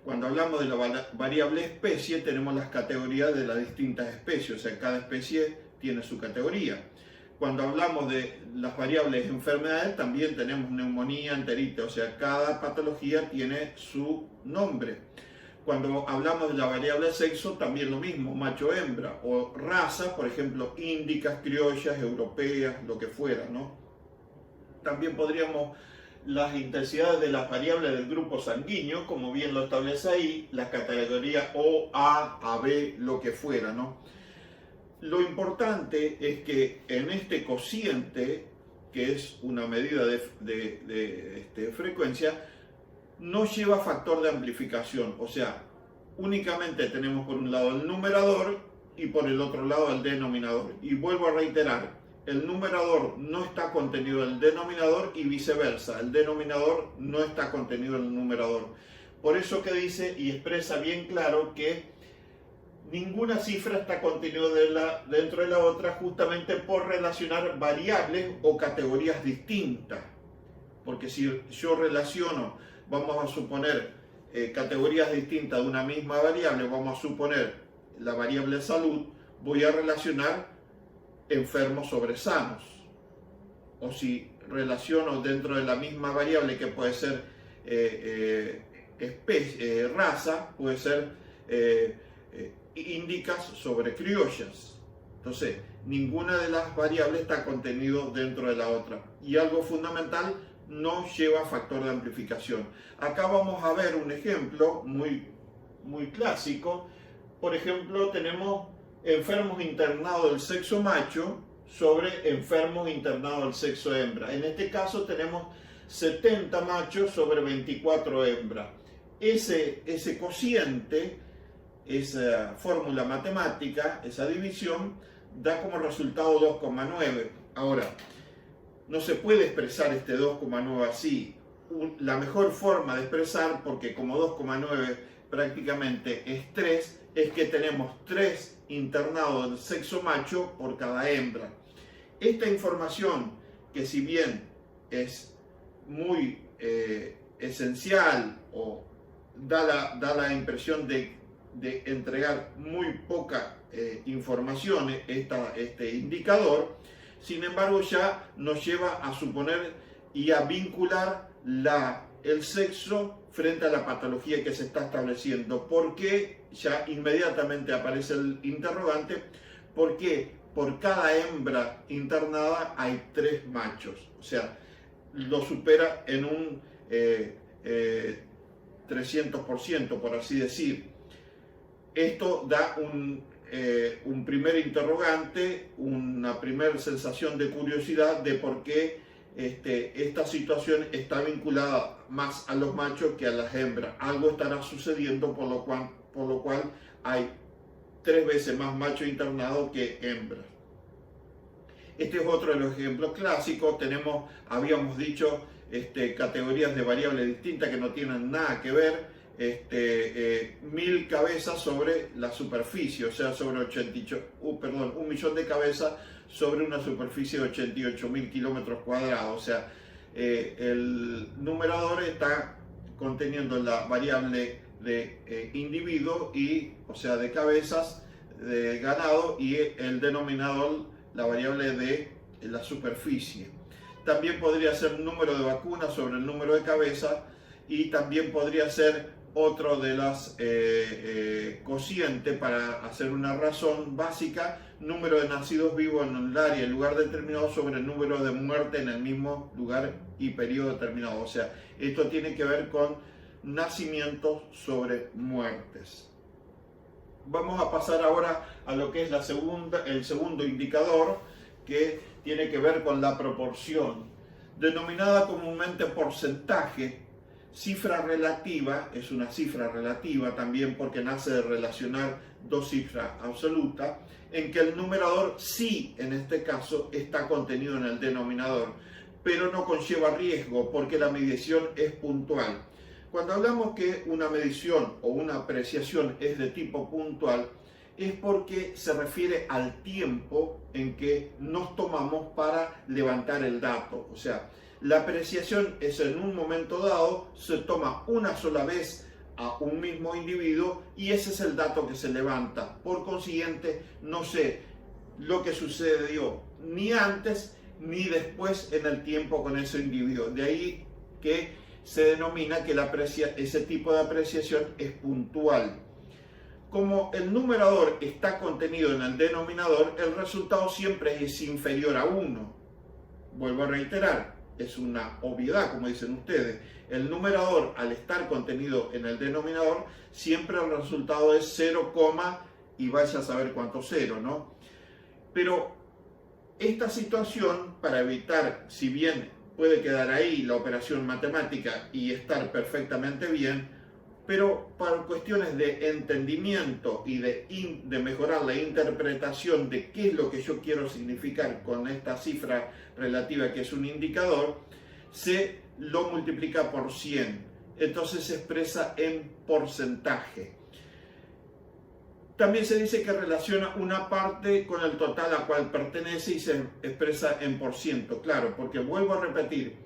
S1: Cuando hablamos de la variable especie, tenemos las categorías de las distintas especies, o sea, cada especie tiene su categoría. Cuando hablamos de las variables enfermedades, también tenemos neumonía, enteritis, o sea, cada patología tiene su nombre. Cuando hablamos de la variable sexo, también lo mismo, macho-hembra, o raza, por ejemplo, índicas, criollas, europeas, lo que fuera, ¿no? También podríamos las intensidades de las variables del grupo sanguíneo, como bien lo establece ahí, la categoría O, A, AB, lo que fuera, ¿no? Lo importante es que en este cociente, que es una medida de frecuencia, no lleva factor de amplificación, o sea, únicamente tenemos por un lado el numerador y por el otro lado el denominador. Y vuelvo a reiterar, el numerador no está contenido en el denominador y viceversa, el denominador no está contenido en el numerador. Por eso que dice y expresa bien claro que ninguna cifra está contenida dentro de la otra, justamente por relacionar variables o categorías distintas. Porque si yo relaciono, vamos a suponer, categorías distintas de una misma variable, vamos a suponer la variable salud, voy a relacionar enfermos sobre sanos. O si relaciono dentro de la misma variable, que puede ser raza, puede ser índicas sobre criollas. Entonces, ninguna de las variables está contenido dentro de la otra. Y algo fundamental, no lleva factor de amplificación. Acá vamos a ver un ejemplo muy clásico. Por ejemplo, tenemos enfermos internados del sexo macho sobre enfermos internados del sexo hembra. En este caso tenemos 70 machos sobre 24 hembras. Ese cociente, esa fórmula matemática, esa división, da como resultado 2,9. Ahora, no se puede expresar este 2,9 así. La mejor forma de expresar, porque como 2,9 prácticamente es 3, es que tenemos 3 internados del sexo macho por cada hembra. Esta información, que si bien es muy esencial o da la impresión de entregar muy poca información, este indicador, sin embargo ya nos lleva a suponer y a vincular el sexo frente a la patología que se está estableciendo. ¿Por qué? Ya inmediatamente aparece el interrogante. ¿Por qué? Por cada hembra internada hay 3 machos. O sea, lo supera en un 300%, por así decir. Esto da un primer interrogante, una primera sensación de curiosidad de por qué esta situación está vinculada más a los machos que a las hembras. Algo estará sucediendo por lo cual hay 3 veces más machos internados que hembras. Este es otro de los ejemplos clásicos. Habíamos dicho, categorías de variables distintas que no tienen nada que ver. 1000 cabezas sobre la superficie, o sea, sobre 1 millón de cabezas sobre una superficie de 88.000 kilómetros cuadrados. O sea, el numerador está conteniendo la variable de individuo, o sea, de cabezas de ganado, y el denominador la variable de la superficie. También podría ser número de vacunas sobre el número de cabezas, y también podría ser otro de las cocientes para hacer una razón básica: número de nacidos vivos en el área y lugar determinado sobre el número de muertes en el mismo lugar y periodo determinado. O sea, esto tiene que ver con nacimientos sobre muertes. Vamos a pasar ahora a lo que es el segundo indicador, que tiene que ver con la proporción, denominada comúnmente porcentaje. Cifra relativa, es una cifra relativa también porque nace de relacionar 2 cifras absolutas, en que el numerador sí, en este caso, está contenido en el denominador, pero no conlleva riesgo porque la medición es puntual. Cuando hablamos que una medición o una apreciación es de tipo puntual, es porque se refiere al tiempo en que nos tomamos para levantar el dato. O sea, la apreciación es en un momento dado, se toma una sola vez a un mismo individuo y ese es el dato que se levanta. Por consiguiente, no sé lo que sucedió ni antes ni después en el tiempo con ese individuo. De ahí que se denomina que ese tipo de apreciación es puntual. Como el numerador está contenido en el denominador, el resultado siempre es inferior a 1. Vuelvo a reiterar, es una obviedad, como dicen ustedes. El numerador, al estar contenido en el denominador, siempre el resultado es 0, y vaya a saber cuánto 0, ¿no? Pero esta situación, para evitar, si bien puede quedar ahí la operación matemática y estar perfectamente bien, pero para cuestiones de entendimiento y de mejorar la interpretación de qué es lo que yo quiero significar con esta cifra relativa que es un indicador, se lo multiplica por 100. Entonces se expresa en porcentaje. También se dice que relaciona una parte con el total a cual pertenece y se expresa en %. Claro, porque vuelvo a repetir,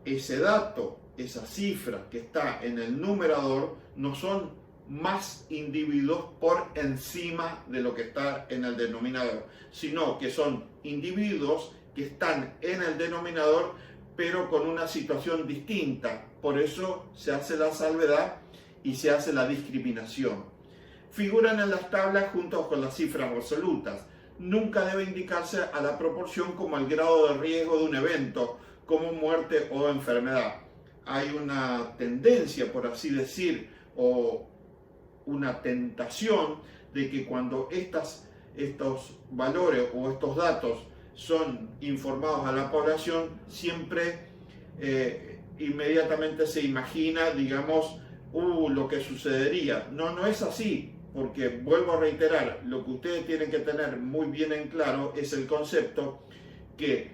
S1: ese dato, esa cifra que está en el numerador, no son más individuos por encima de lo que está en el denominador, sino que son individuos que están en el denominador pero con una situación distinta. Por eso se hace la salvedad y se hace la discriminación. Figuran en las tablas junto con las cifras absolutas. nunca debe indicarse a la proporción como el grado de riesgo de un evento, como muerte o enfermedad. Hay una tendencia, por así decir, o una tentación de que cuando estos valores o estos datos son informados a la población, siempre inmediatamente se imagina, digamos, lo que sucedería. No es así, porque vuelvo a reiterar, lo que ustedes tienen que tener muy bien en claro es el concepto que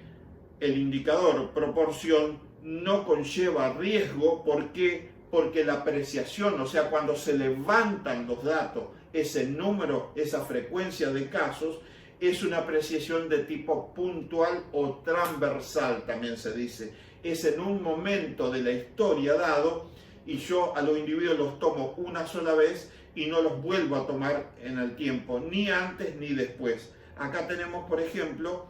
S1: el indicador proporción no conlleva riesgo. ¿Por qué? Porque la apreciación, o sea, cuando se levantan los datos, ese número, esa frecuencia de casos, es una apreciación de tipo puntual o transversal, también se dice. Es en un momento de la historia dado y yo a los individuos los tomo una sola vez y no los vuelvo a tomar en el tiempo, ni antes ni después. Acá tenemos, por ejemplo,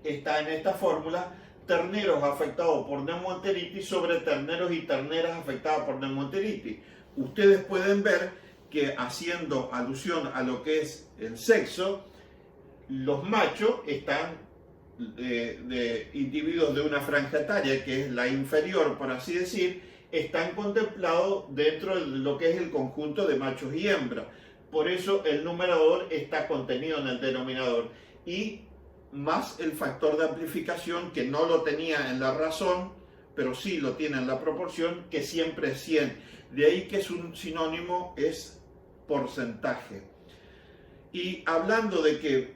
S1: está en esta fórmula, terneros afectados por neumoenteritis sobre terneros y terneras afectadas por neumoenteritis. Ustedes pueden ver que, haciendo alusión a lo que es el sexo, los machos están de individuos de una franja etaria que es la inferior, por así decir, están contemplados dentro de lo que es el conjunto de machos y hembras. Por eso el numerador está contenido en el denominador, y más el factor de amplificación, que no lo tenía en la razón, pero sí lo tiene en la proporción, que siempre es 100. De ahí que es un sinónimo, es porcentaje. Y hablando de que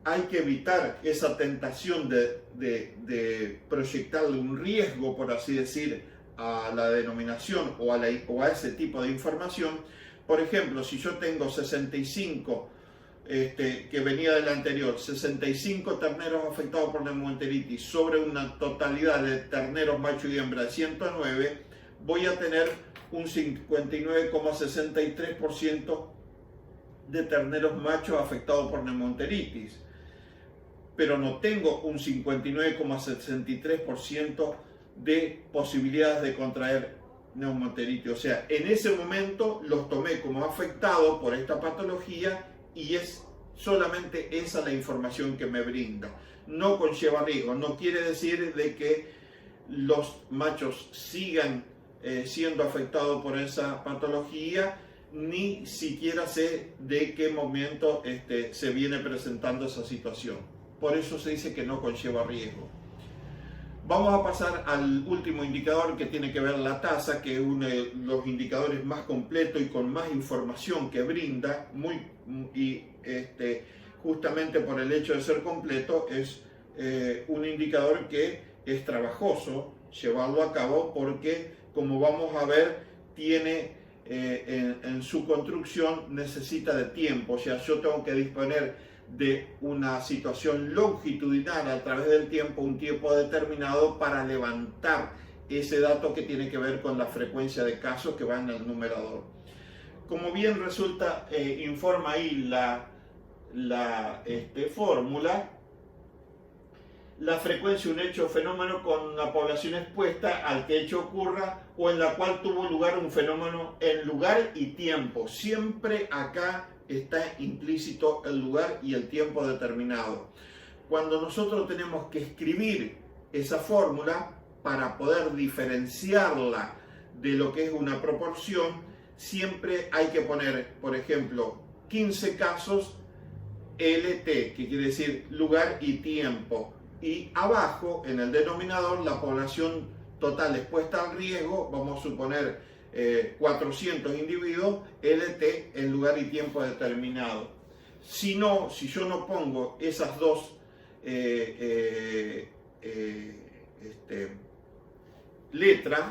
S1: hay que evitar esa tentación de proyectarle un riesgo, por así decir, a la denominación o a ese tipo de información. Por ejemplo, si yo tengo 65, que venía del anterior, 65 terneros afectados por neumoenteritis sobre una totalidad de terneros macho y hembra de 109, voy a tener un 59,63% de terneros machos afectados por neumoenteritis, pero no tengo un 59,63% de posibilidades de contraer neumoenteritis. O sea, en ese momento los tomé como afectados por esta patología y es solamente esa la información que me brinda. No conlleva riesgo, no quiere decir de que los machos sigan siendo afectados por esa patología, ni siquiera sé de qué momento se viene presentando esa situación. Por eso se dice que no conlleva riesgo. Vamos a pasar al último indicador, que tiene que ver la tasa, que es uno de los indicadores más completos y con más información que brinda, justamente por el hecho de ser completo, es un indicador que es trabajoso llevarlo a cabo, porque, como vamos a ver, tiene en su construcción necesita de tiempo. O sea, yo tengo que disponer de una situación longitudinal a través del tiempo, un tiempo determinado, para levantar ese dato que tiene que ver con la frecuencia de casos que va en el numerador. Como bien resulta, informa ahí la fórmula, la frecuencia de un hecho o fenómeno con una población expuesta al que hecho ocurra o en la cual tuvo lugar un fenómeno en lugar y tiempo. Siempre acá está implícito el lugar y el tiempo determinado. Cuando nosotros tenemos que escribir esa fórmula para poder diferenciarla de lo que es una proporción, siempre hay que poner, por ejemplo, 15 casos LT, que quiere decir lugar y tiempo, y abajo en el denominador la población total expuesta al riesgo, vamos a suponer 400 individuos, LT en lugar y tiempo determinado. Si yo no pongo esas dos letras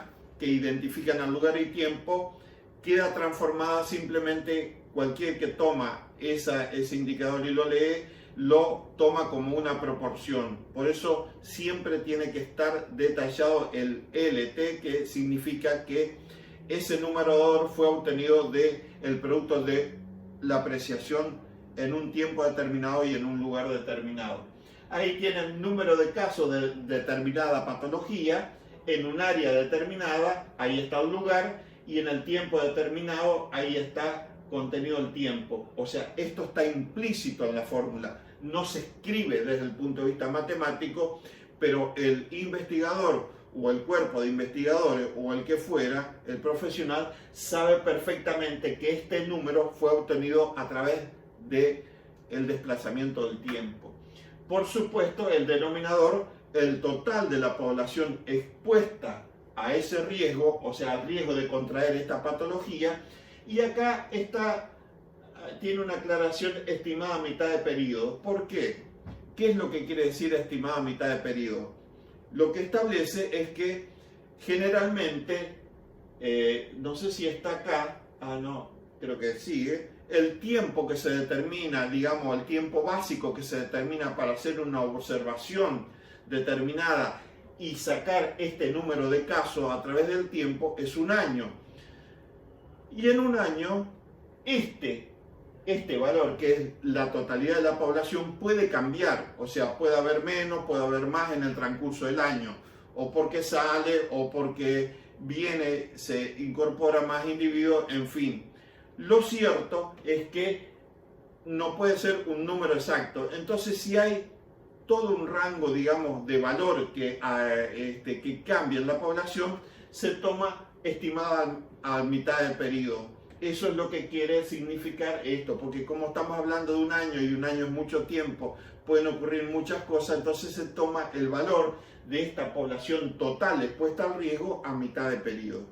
S1: que identifican al lugar y tiempo, queda transformada simplemente. Cualquier que toma ese indicador y lo lee, lo toma como una proporción. Por eso siempre tiene que estar detallado el LT, que significa que ese numerador fue obtenido del producto de la apreciación en un tiempo determinado y en un lugar determinado. Ahí tiene el número de casos de determinada patología, en un área determinada, ahí está el lugar, y en el tiempo determinado, ahí está contenido del tiempo. O sea, esto está implícito en la fórmula, no se escribe desde el punto de vista matemático, pero el investigador o el cuerpo de investigadores o el que fuera, el profesional, sabe perfectamente que este número fue obtenido a través del desplazamiento del tiempo. Por supuesto, el denominador, el total de la población expuesta a ese riesgo, o sea, al riesgo de contraer esta patología, y acá tiene una aclaración estimada a mitad de periodo. ¿Por qué? ¿Qué es lo que quiere decir estimada a mitad de periodo? Lo que establece es que generalmente, no sé si está acá, no, creo que sigue, el tiempo que se determina, digamos, el tiempo básico que se determina para hacer una observación determinada y sacar este número de casos a través del tiempo es un año. Y en un año, este valor, que es la totalidad de la población, puede cambiar. O sea, puede haber menos, puede haber más en el transcurso del año. O porque sale, o porque viene, se incorpora más individuos, en fin. Lo cierto es que no puede ser un número exacto. Entonces, si hay todo un rango, digamos, de valor que cambia en la población, se toma estimada a mitad del periodo. Eso es lo que quiere significar esto, porque como estamos hablando de un año y un año es mucho tiempo, pueden ocurrir muchas cosas, entonces se toma el valor de esta población total expuesta al riesgo a mitad de periodo.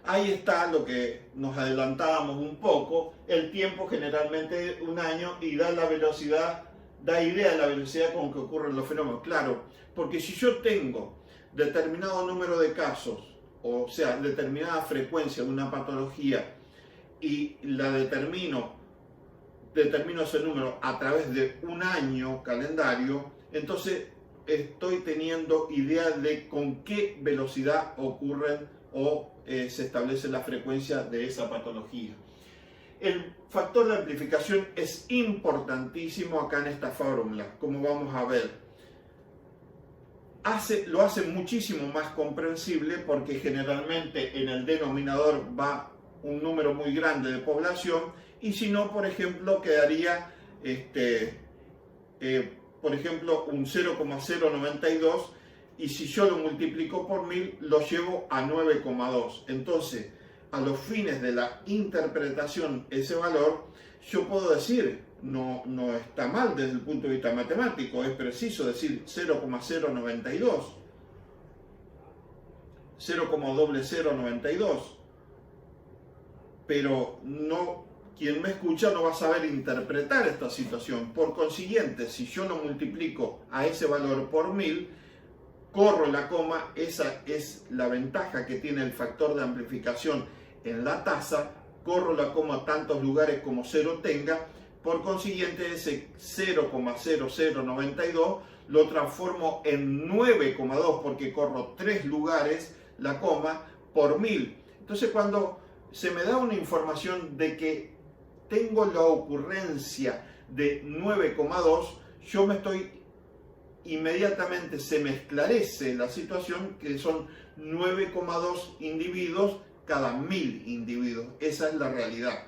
S1: Ahí está lo que nos adelantábamos un poco, el tiempo generalmente un año y da la velocidad, da idea de la velocidad con que ocurren los fenómenos. Claro, porque si yo tengo determinado número de casos, o sea, determinada frecuencia de una patología y la determino ese número a través de un año calendario, entonces estoy teniendo idea de con qué velocidad ocurren o se establece la frecuencia de esa patología. El factor de amplificación es importantísimo acá en esta fórmula, como vamos a ver. Lo hace muchísimo más comprensible porque generalmente en el denominador va un número muy grande de población y si no, por ejemplo, quedaría por ejemplo, un 0,092 y si yo lo multiplico por 1000 lo llevo a 9,2. Entonces, a los fines de la interpretación, ese valor, yo puedo decir, no está mal desde el punto de vista matemático, es preciso decir 0,092, 0,0092, pero quien me escucha no va a saber interpretar esta situación. Por consiguiente, si yo lo multiplico a ese valor por 1000, corro la coma, esa es la ventaja que tiene el factor de amplificación en la tasa, corro la coma a tantos lugares como 0 tenga, por consiguiente ese 0,0092 lo transformo en 9,2 porque corro 3 lugares la coma por 1000. Entonces cuando se me da una información de que tengo la ocurrencia de 9,2, yo inmediatamente se me esclarece la situación que son 9,2 individuos cada 1000 individuos. Esa es la realidad.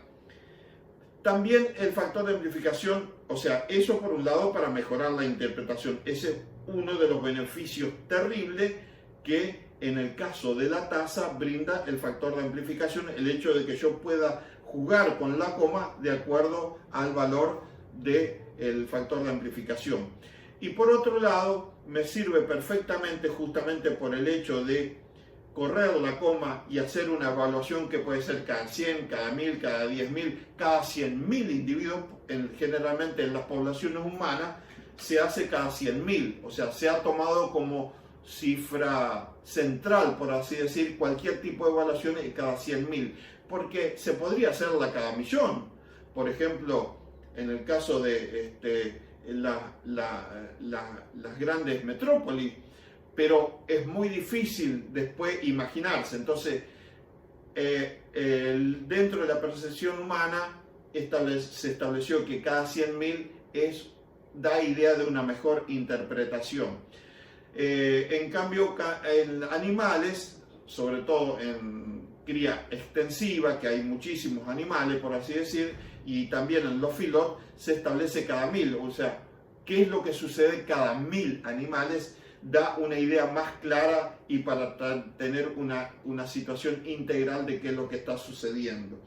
S1: También el factor de amplificación, o sea, eso por un lado para mejorar la interpretación. Ese es uno de los beneficios terribles que en el caso de la tasa brinda el factor de amplificación, el hecho de que yo pueda jugar con la coma de acuerdo al valor del factor de amplificación. Y por otro lado, me sirve perfectamente justamente por el hecho de correr la coma y hacer una evaluación que puede ser cada 100, cada 1000, cada 10.000, cada 100.000 individuos, generalmente en las poblaciones humanas se hace cada 100.000, o sea, se ha tomado como cifra central, por así decir, cualquier tipo de evaluación cada 100.000, porque se podría hacerla cada millón. Por ejemplo, en el caso de las grandes metrópolis, pero es muy difícil después imaginarse. Entonces, dentro de la percepción humana se estableció que cada 100.000 da idea de una mejor interpretación. En cambio, en animales, sobre todo en cría extensiva, que hay muchísimos animales, por así decir, y también en los feedlots se establece cada 1000, o sea, qué es lo que sucede cada 1000 animales, da una idea más clara y para tener una situación integral de qué es lo que está sucediendo.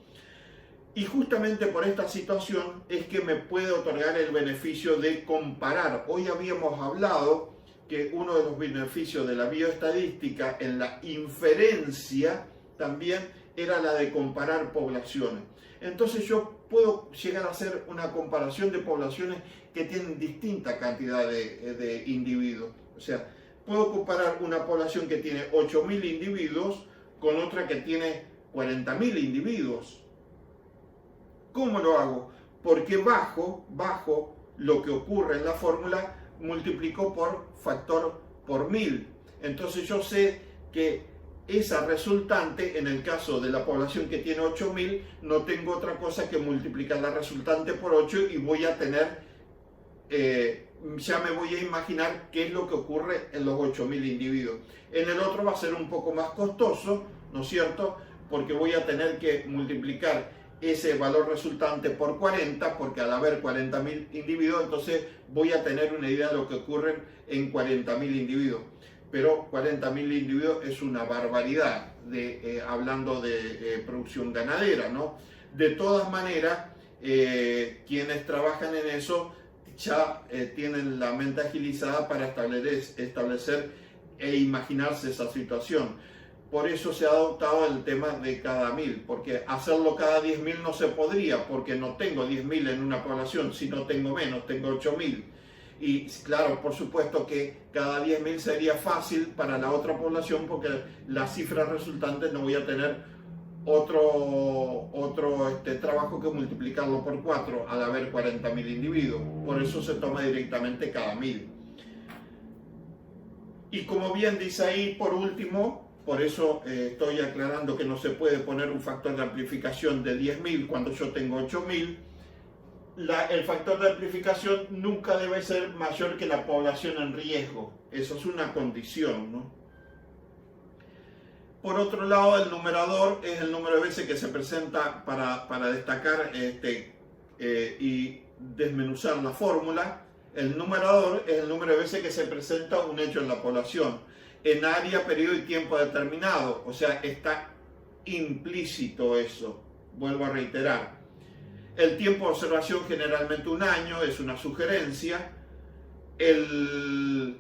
S1: Y justamente por esta situación es que me puede otorgar el beneficio de comparar. Hoy habíamos hablado que uno de los beneficios de la bioestadística en la inferencia también era la de comparar poblaciones. Entonces yo puedo llegar a hacer una comparación de poblaciones que tienen distinta cantidad de individuos. O sea, puedo comparar una población que tiene 8.000 individuos con otra que tiene 40.000 individuos. ¿Cómo lo hago? Porque bajo lo que ocurre en la fórmula, multiplico por factor por 1000. Entonces yo sé que esa resultante, en el caso de la población que tiene 8.000, no tengo otra cosa que multiplicar la resultante por 8 y voy a tener, ya me voy a imaginar qué es lo que ocurre en los 8.000 individuos. En el otro va a ser un poco más costoso, ¿no es cierto? Porque voy a tener que multiplicar ese valor resultante por 40, porque al haber 40.000 individuos, entonces voy a tener una idea de lo que ocurre en 40.000 individuos. Pero 40.000 individuos es una barbaridad, hablando de producción ganadera, ¿no? De todas maneras, quienes trabajan en eso ya tienen la mente agilizada para establecer e imaginarse esa situación. Por eso se ha adoptado el tema de cada 1000, porque hacerlo cada 10.000 no se podría, porque no tengo 10.000 en una población, sino tengo menos, tengo 8.000. Y claro, por supuesto que cada 10.000 sería fácil para la otra población, porque las cifras resultantes no voy a tener otro trabajo que multiplicarlo por 4 al haber 40.000 individuos. Por eso se toma directamente cada 1000. Y como bien dice ahí, por último, por eso estoy aclarando que no se puede poner un factor de amplificación de 10.000 cuando yo tengo 8.000. El factor de amplificación nunca debe ser mayor que la población en riesgo. Eso es una condición, ¿no? Por otro lado, el numerador es el número de veces que se presenta para destacar y desmenuzar la fórmula. El numerador es el número de veces que se presenta un hecho en la población, en área, periodo y tiempo determinado. O sea, está implícito eso. Vuelvo a reiterar. El tiempo de observación, generalmente 1 año, es una sugerencia. El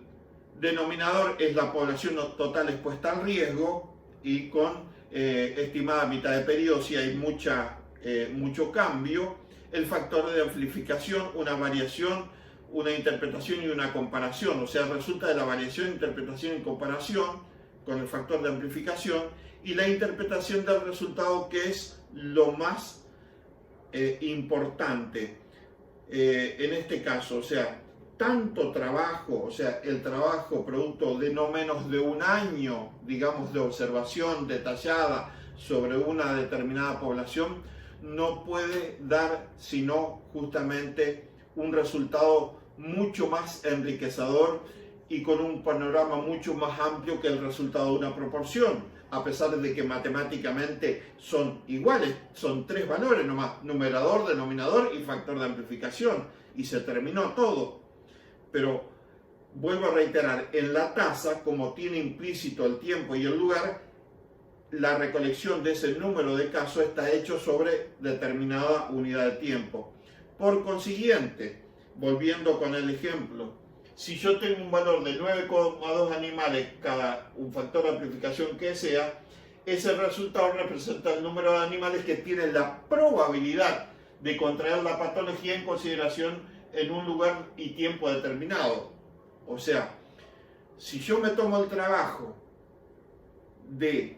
S1: denominador es la población total expuesta al riesgo y con estimada mitad de periodo si hay mucho cambio. El factor de amplificación, una variación, una interpretación y una comparación. O sea, resulta de la variación, interpretación y comparación con el factor de amplificación, y la interpretación del resultado, que es lo más importante en este caso. O sea, tanto trabajo, o sea, el trabajo producto de no menos de 1 año, digamos, de observación detallada sobre una determinada población, no puede dar sino justamente un resultado mucho más enriquecedor y con un panorama mucho más amplio que el resultado de una proporción, a pesar de que matemáticamente son iguales, son 3 valores nomás: numerador, denominador y factor de amplificación, y se terminó todo. Pero vuelvo a reiterar, en la tasa, como tiene implícito el tiempo y el lugar, la recolección de ese número de casos está hecho sobre determinada unidad de tiempo. Por consiguiente, volviendo con el ejemplo, si yo tengo un valor de 9,2 animales cada un factor de amplificación que sea, ese resultado representa el número de animales que tienen la probabilidad de contraer la patología en consideración en un lugar y tiempo determinado. O sea, si yo me tomo el trabajo de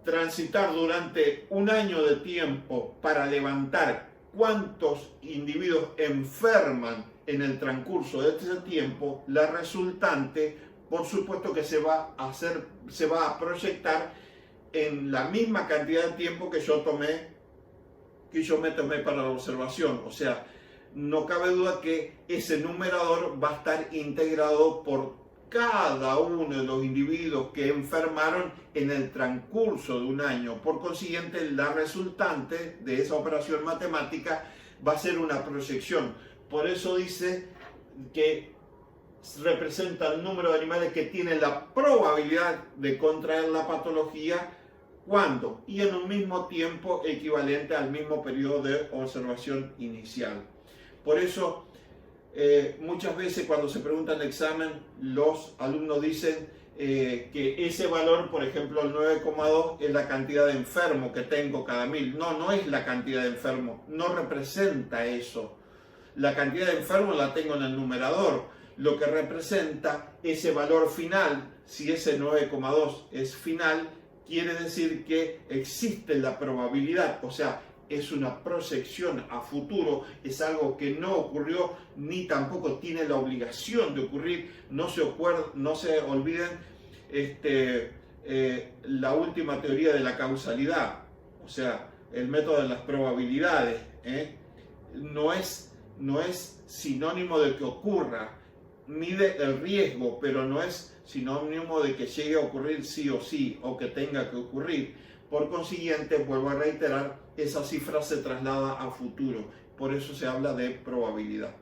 S1: transitar durante 1 año de tiempo para levantar cuántos individuos enferman en el transcurso de ese tiempo, la resultante, por supuesto que se va a proyectar en la misma cantidad de tiempo que yo me tomé para la observación. O sea, no cabe duda que ese numerador va a estar integrado por cada uno de los individuos que enfermaron en el transcurso de un año. Por consiguiente, la resultante de esa operación matemática va a ser una proyección. Por eso dice que representa el número de animales que tienen la probabilidad de contraer la patología, ¿cuándo? Y en un mismo tiempo equivalente al mismo periodo de observación inicial. Por eso, muchas veces cuando se pregunta en el examen, los alumnos dicen que ese valor, por ejemplo, el 9,2 es la cantidad de enfermos que tengo cada 1000. No, no es la cantidad de enfermos, no representa eso. La cantidad de enfermos la tengo en el numerador. Lo que representa ese valor final, si ese 9,2 es final, quiere decir que existe la probabilidad, o sea, es una proyección a futuro, es algo que no ocurrió ni tampoco tiene la obligación de ocurrir. No se olviden la última teoría de la causalidad, o sea, el método de las probabilidades, no es sinónimo de que ocurra. Mide el riesgo, pero no es sinónimo de que llegue a ocurrir sí o sí, o que tenga que ocurrir. Por consiguiente, vuelvo a reiterar, esa cifra se traslada a futuro. Por eso se habla de probabilidad.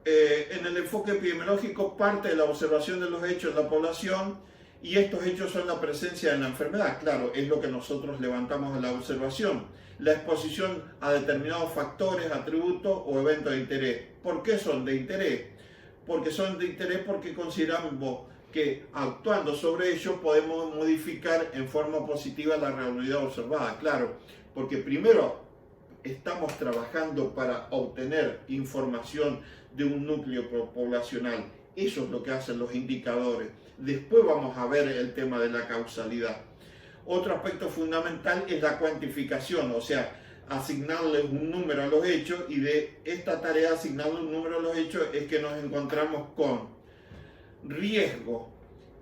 S1: En el enfoque epidemiológico, parte de la observación de los hechos en la población, y estos hechos son la presencia de la enfermedad. Claro, es lo que nosotros levantamos en la observación. La exposición a determinados factores, atributos o eventos de interés. ¿Por qué son de interés? Porque son de interés porque consideramos que actuando sobre ellos podemos modificar en forma positiva la realidad observada. Claro, porque primero estamos trabajando para obtener información de un núcleo poblacional. Eso es lo que hacen los indicadores. Después vamos a ver el tema de la causalidad. Otro aspecto fundamental es la cuantificación, o sea, asignarles un número a los hechos, y de esta tarea, asignarle un número a los hechos, es que nos encontramos con riesgo.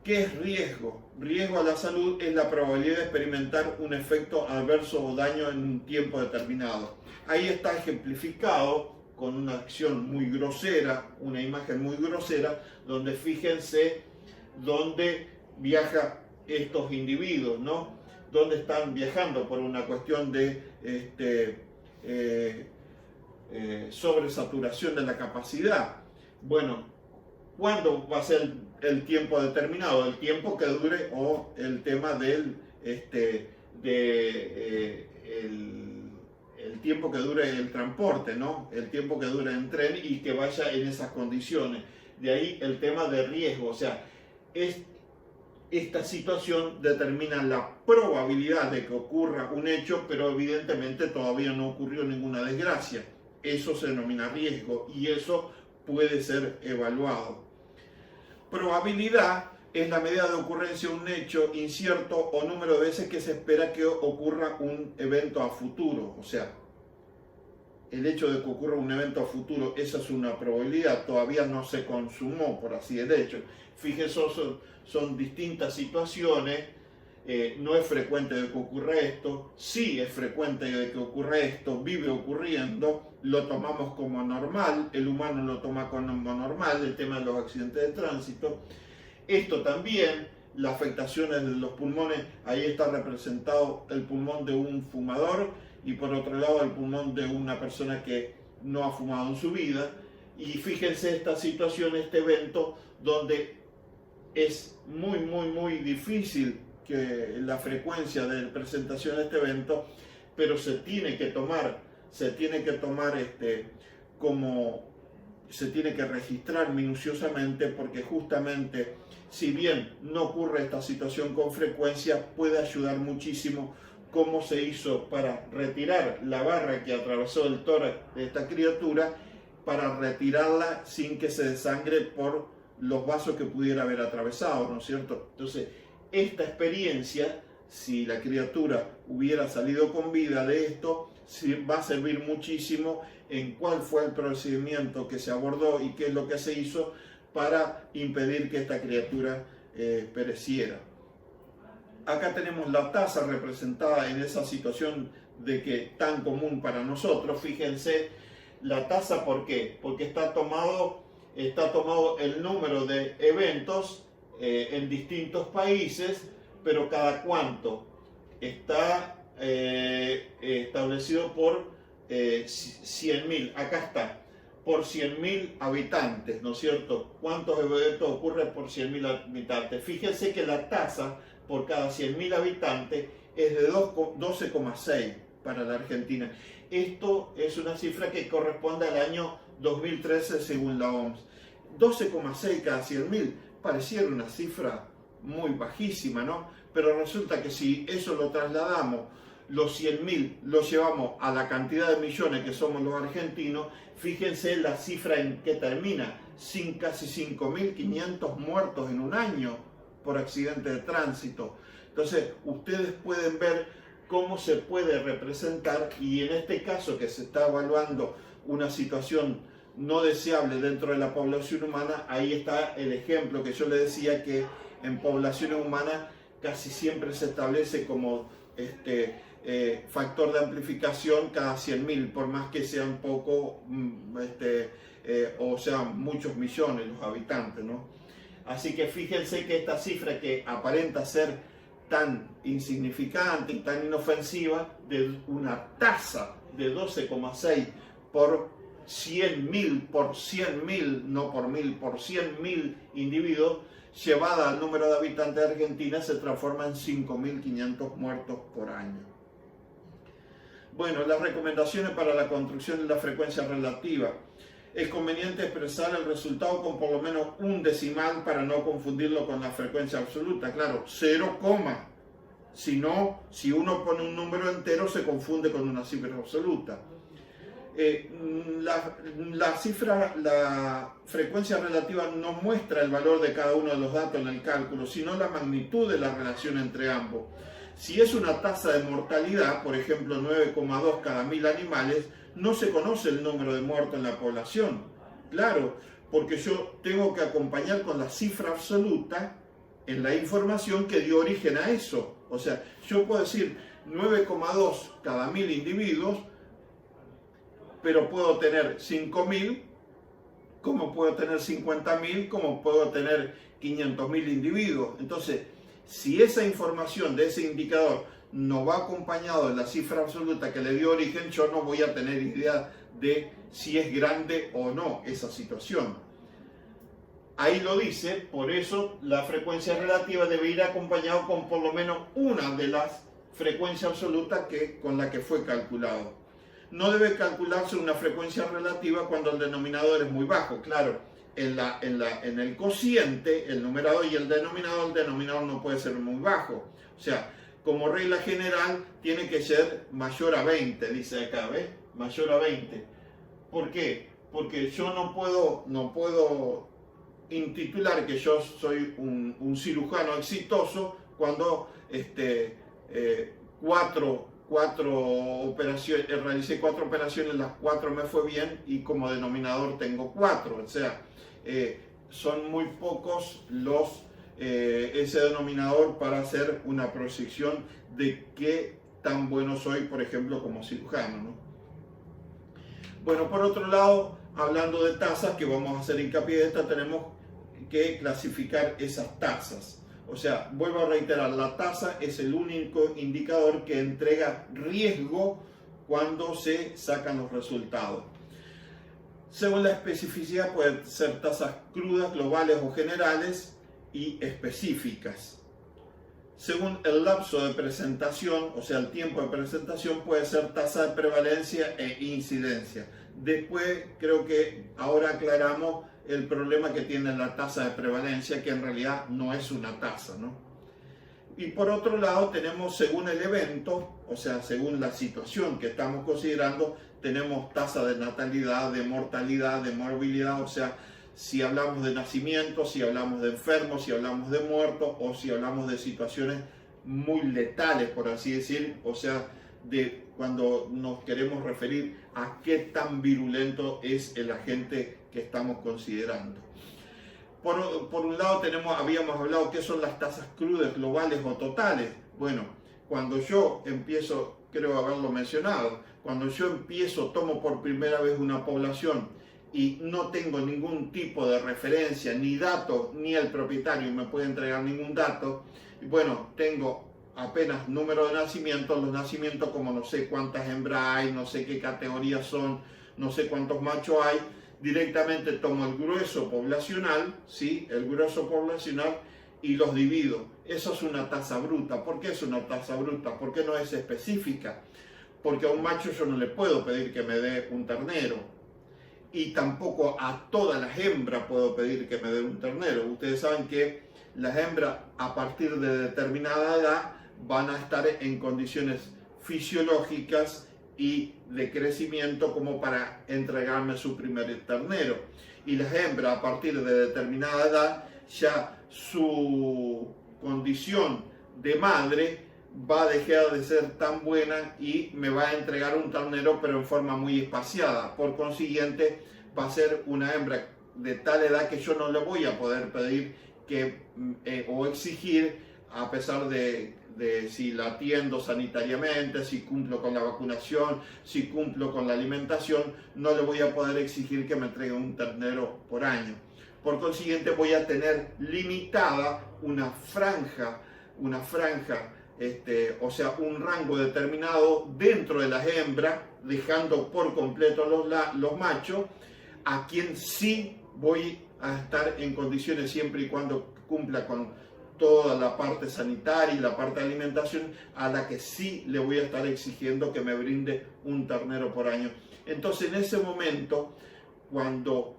S1: ¿Qué es riesgo? Riesgo a la salud es la probabilidad de experimentar un efecto adverso o daño en un tiempo determinado. Ahí está ejemplificado con una acción muy grosera, una imagen muy grosera, donde fíjense dónde viajan estos individuos, ¿no? Dónde están viajando por una cuestión de sobresaturación de la capacidad. Bueno, ¿cuándo va a ser el tiempo determinado? El tiempo que dure, o el tema del el tiempo que dure el transporte, ¿no? El tiempo que dure en tren y que vaya en esas condiciones. De ahí el tema de riesgo, o sea, esta situación determina la probabilidad de que ocurra un hecho, pero evidentemente todavía no ocurrió ninguna desgracia. Eso se denomina riesgo y eso puede ser evaluado. Probabilidad es la medida de ocurrencia de un hecho incierto o número de veces que se espera que ocurra un evento a futuro. O sea, el hecho de que ocurra un evento a futuro, esa es una probabilidad, todavía no se consumó, por así el hecho. Fíjense, son distintas situaciones, no es frecuente de que ocurra esto, sí es frecuente de que ocurra esto, vive ocurriendo, lo tomamos como normal, el humano lo toma como normal, el tema de los accidentes de tránsito. Esto también, las afectaciones de los pulmones, ahí está representado el pulmón de un fumador y por otro lado el pulmón de una persona que no ha fumado en su vida. Y fíjense esta situación, este evento, donde es muy difícil que la frecuencia de presentación de este evento, pero se tiene que registrar minuciosamente, porque justamente, si bien no ocurre esta situación con frecuencia, puede ayudar muchísimo cómo se hizo para retirar la barra que atravesó el tórax de esta criatura, para retirarla sin que se desangre por los vasos que pudiera haber atravesado, ¿no es cierto? Entonces, esta experiencia, si la criatura hubiera salido con vida de esto, va a servir muchísimo en cuál fue el procedimiento que se abordó y qué es lo que se hizo para impedir que esta criatura pereciera. Acá tenemos la tasa representada en esa situación de que tan común para nosotros. Fíjense, la tasa, ¿por qué? Porque está tomado el número de eventos en distintos países, pero cada cuánto está establecido por 100.000. Acá está, por 100.000 habitantes, ¿no es cierto? ¿Cuántos eventos ocurren por 100.000 habitantes? Fíjense que la tasa por cada 100.000 habitantes es de 12,6 para la Argentina. Esto es una cifra que corresponde al año 2013 según la OMS. 12,6 cada 100.000 pareciera una cifra muy bajísima, ¿no? Pero resulta que si eso lo trasladamos, los 100.000 los llevamos a la cantidad de millones que somos los argentinos, fíjense la cifra en que termina, sin casi 5.500 muertos en un año por accidente de tránsito. Entonces, ustedes pueden ver cómo se puede representar, y en este caso que se está evaluando una situación no deseable dentro de la población humana, ahí está el ejemplo que yo le decía, que en poblaciones humanas casi siempre se establece como factor de amplificación cada 100.000, por más que sean poco o sean muchos millones los habitantes, ¿no? Así que fíjense que esta cifra, que aparenta ser tan insignificante y tan inofensiva, de una tasa de 12,6 por 100.000, no por 1.000, por 100.000 individuos, llevada al número de habitantes de Argentina, se transforma en 5.500 muertos por año. Bueno, las recomendaciones para la construcción de la frecuencia relativa. Es conveniente expresar el resultado con por lo menos un decimal para no confundirlo con la frecuencia absoluta. Claro, 0, si no, si uno pone un número entero se confunde con una cifra absoluta. La frecuencia relativa no muestra el valor de cada uno de los datos en el cálculo, sino la magnitud de la relación entre ambos. Si es una tasa de mortalidad, por ejemplo 9,2 cada 1.000 animales, no se conoce el número de muertos en la población. Claro, porque yo tengo que acompañar con la cifra absoluta en la información que dio origen a eso. O sea, yo puedo decir 9,2 cada 1.000 individuos, pero puedo tener 5.000, como puedo tener 50.000, como puedo tener 500.000 individuos. Entonces, si esa información de ese indicador no va acompañado de la cifra absoluta que le dio origen, yo no voy a tener idea de si es grande o no esa situación. Ahí lo dice, por eso la frecuencia relativa debe ir acompañado con por lo menos una de las frecuencias absolutas con la que fue calculado. No debe calcularse una frecuencia relativa cuando el denominador es muy bajo. Claro, en el cociente, el numerador y el denominador no puede ser muy bajo. O sea, como regla general, tiene que ser mayor a 20, dice acá, ¿ves? Mayor a 20. ¿Por qué? Porque yo no puedo intitular que yo soy un cirujano exitoso cuando realicé 4 operaciones, las 4 me fue bien y como denominador tengo 4. O sea, son muy pocos ese denominador para hacer una proyección de qué tan bueno soy, por ejemplo, como cirujano, ¿no? Bueno, por otro lado, hablando de tasas, que vamos a hacer hincapié de esta, tenemos que clasificar esas tasas. O sea, vuelvo a reiterar, la tasa es el único indicador que entrega riesgo cuando se sacan los resultados. Según la especificidad, pueden ser tasas crudas, globales o generales, y específicas. Según el lapso de presentación, o sea, el tiempo de presentación, puede ser tasa de prevalencia e incidencia. Después, creo que ahora aclaramos el problema que tiene la tasa de prevalencia, que en realidad no es una tasa, ¿no? Y por otro lado tenemos, según el evento, o sea, según la situación que estamos considerando, tenemos tasa de natalidad, de mortalidad, de morbilidad, o sea, si hablamos de nacimiento, si hablamos de enfermos, si hablamos de muertos, o si hablamos de situaciones muy letales, por así decir, o sea, de cuando nos queremos referir a qué tan virulento es el agente que estamos considerando. Por un lado habíamos hablado qué son las tasas crudas, globales o totales. Bueno, cuando yo empiezo, creo haberlo mencionado, cuando yo tomo por primera vez una población y no tengo ningún tipo de referencia, ni datos, ni el propietario me puede entregar ningún dato, bueno, tengo apenas número de nacimiento, los nacimientos como no sé cuántas hembras hay, no sé qué categorías son, no sé cuántos machos hay, directamente tomo el grueso poblacional, ¿sí? El grueso poblacional y los divido. Eso es una tasa bruta. ¿Por qué es una tasa bruta? ¿Por qué no es específica? Porque a un macho yo no le puedo pedir que me dé un ternero. Y tampoco a todas las hembras puedo pedir que me den un ternero. Ustedes saben que las hembras a partir de determinada edad van a estar en condiciones fisiológicas y de crecimiento como para entregarme su primer ternero. Y las hembras a partir de determinada edad ya su condición de madre va a dejar de ser tan buena y me va a entregar un ternero pero en forma muy espaciada. Por consiguiente va a ser una hembra de tal edad que yo no le voy a poder pedir o exigir, a pesar de si la atiendo sanitariamente, si cumplo con la vacunación, si cumplo con la alimentación, no le voy a poder exigir que me entregue un ternero por año. Por consiguiente voy a tener limitada una franja, o sea, un rango determinado dentro de las hembras, dejando por completo los machos, a quien sí voy a estar en condiciones siempre y cuando cumpla con toda la parte sanitaria y la parte de alimentación, a la que sí le voy a estar exigiendo que me brinde un ternero por año. Entonces, en ese momento, cuando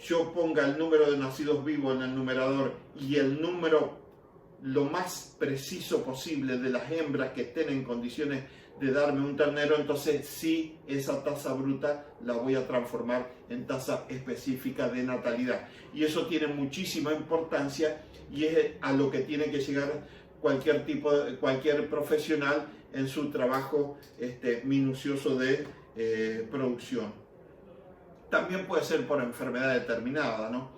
S1: yo ponga el número de nacidos vivos en el numerador y el número lo más preciso posible de las hembras que estén en condiciones de darme un ternero, entonces sí, esa tasa bruta la voy a transformar en tasa específica de natalidad. Y eso tiene muchísima importancia y es a lo que tiene que llegar cualquier profesional en su trabajo minucioso de producción. También puede ser por enfermedad determinada, ¿no?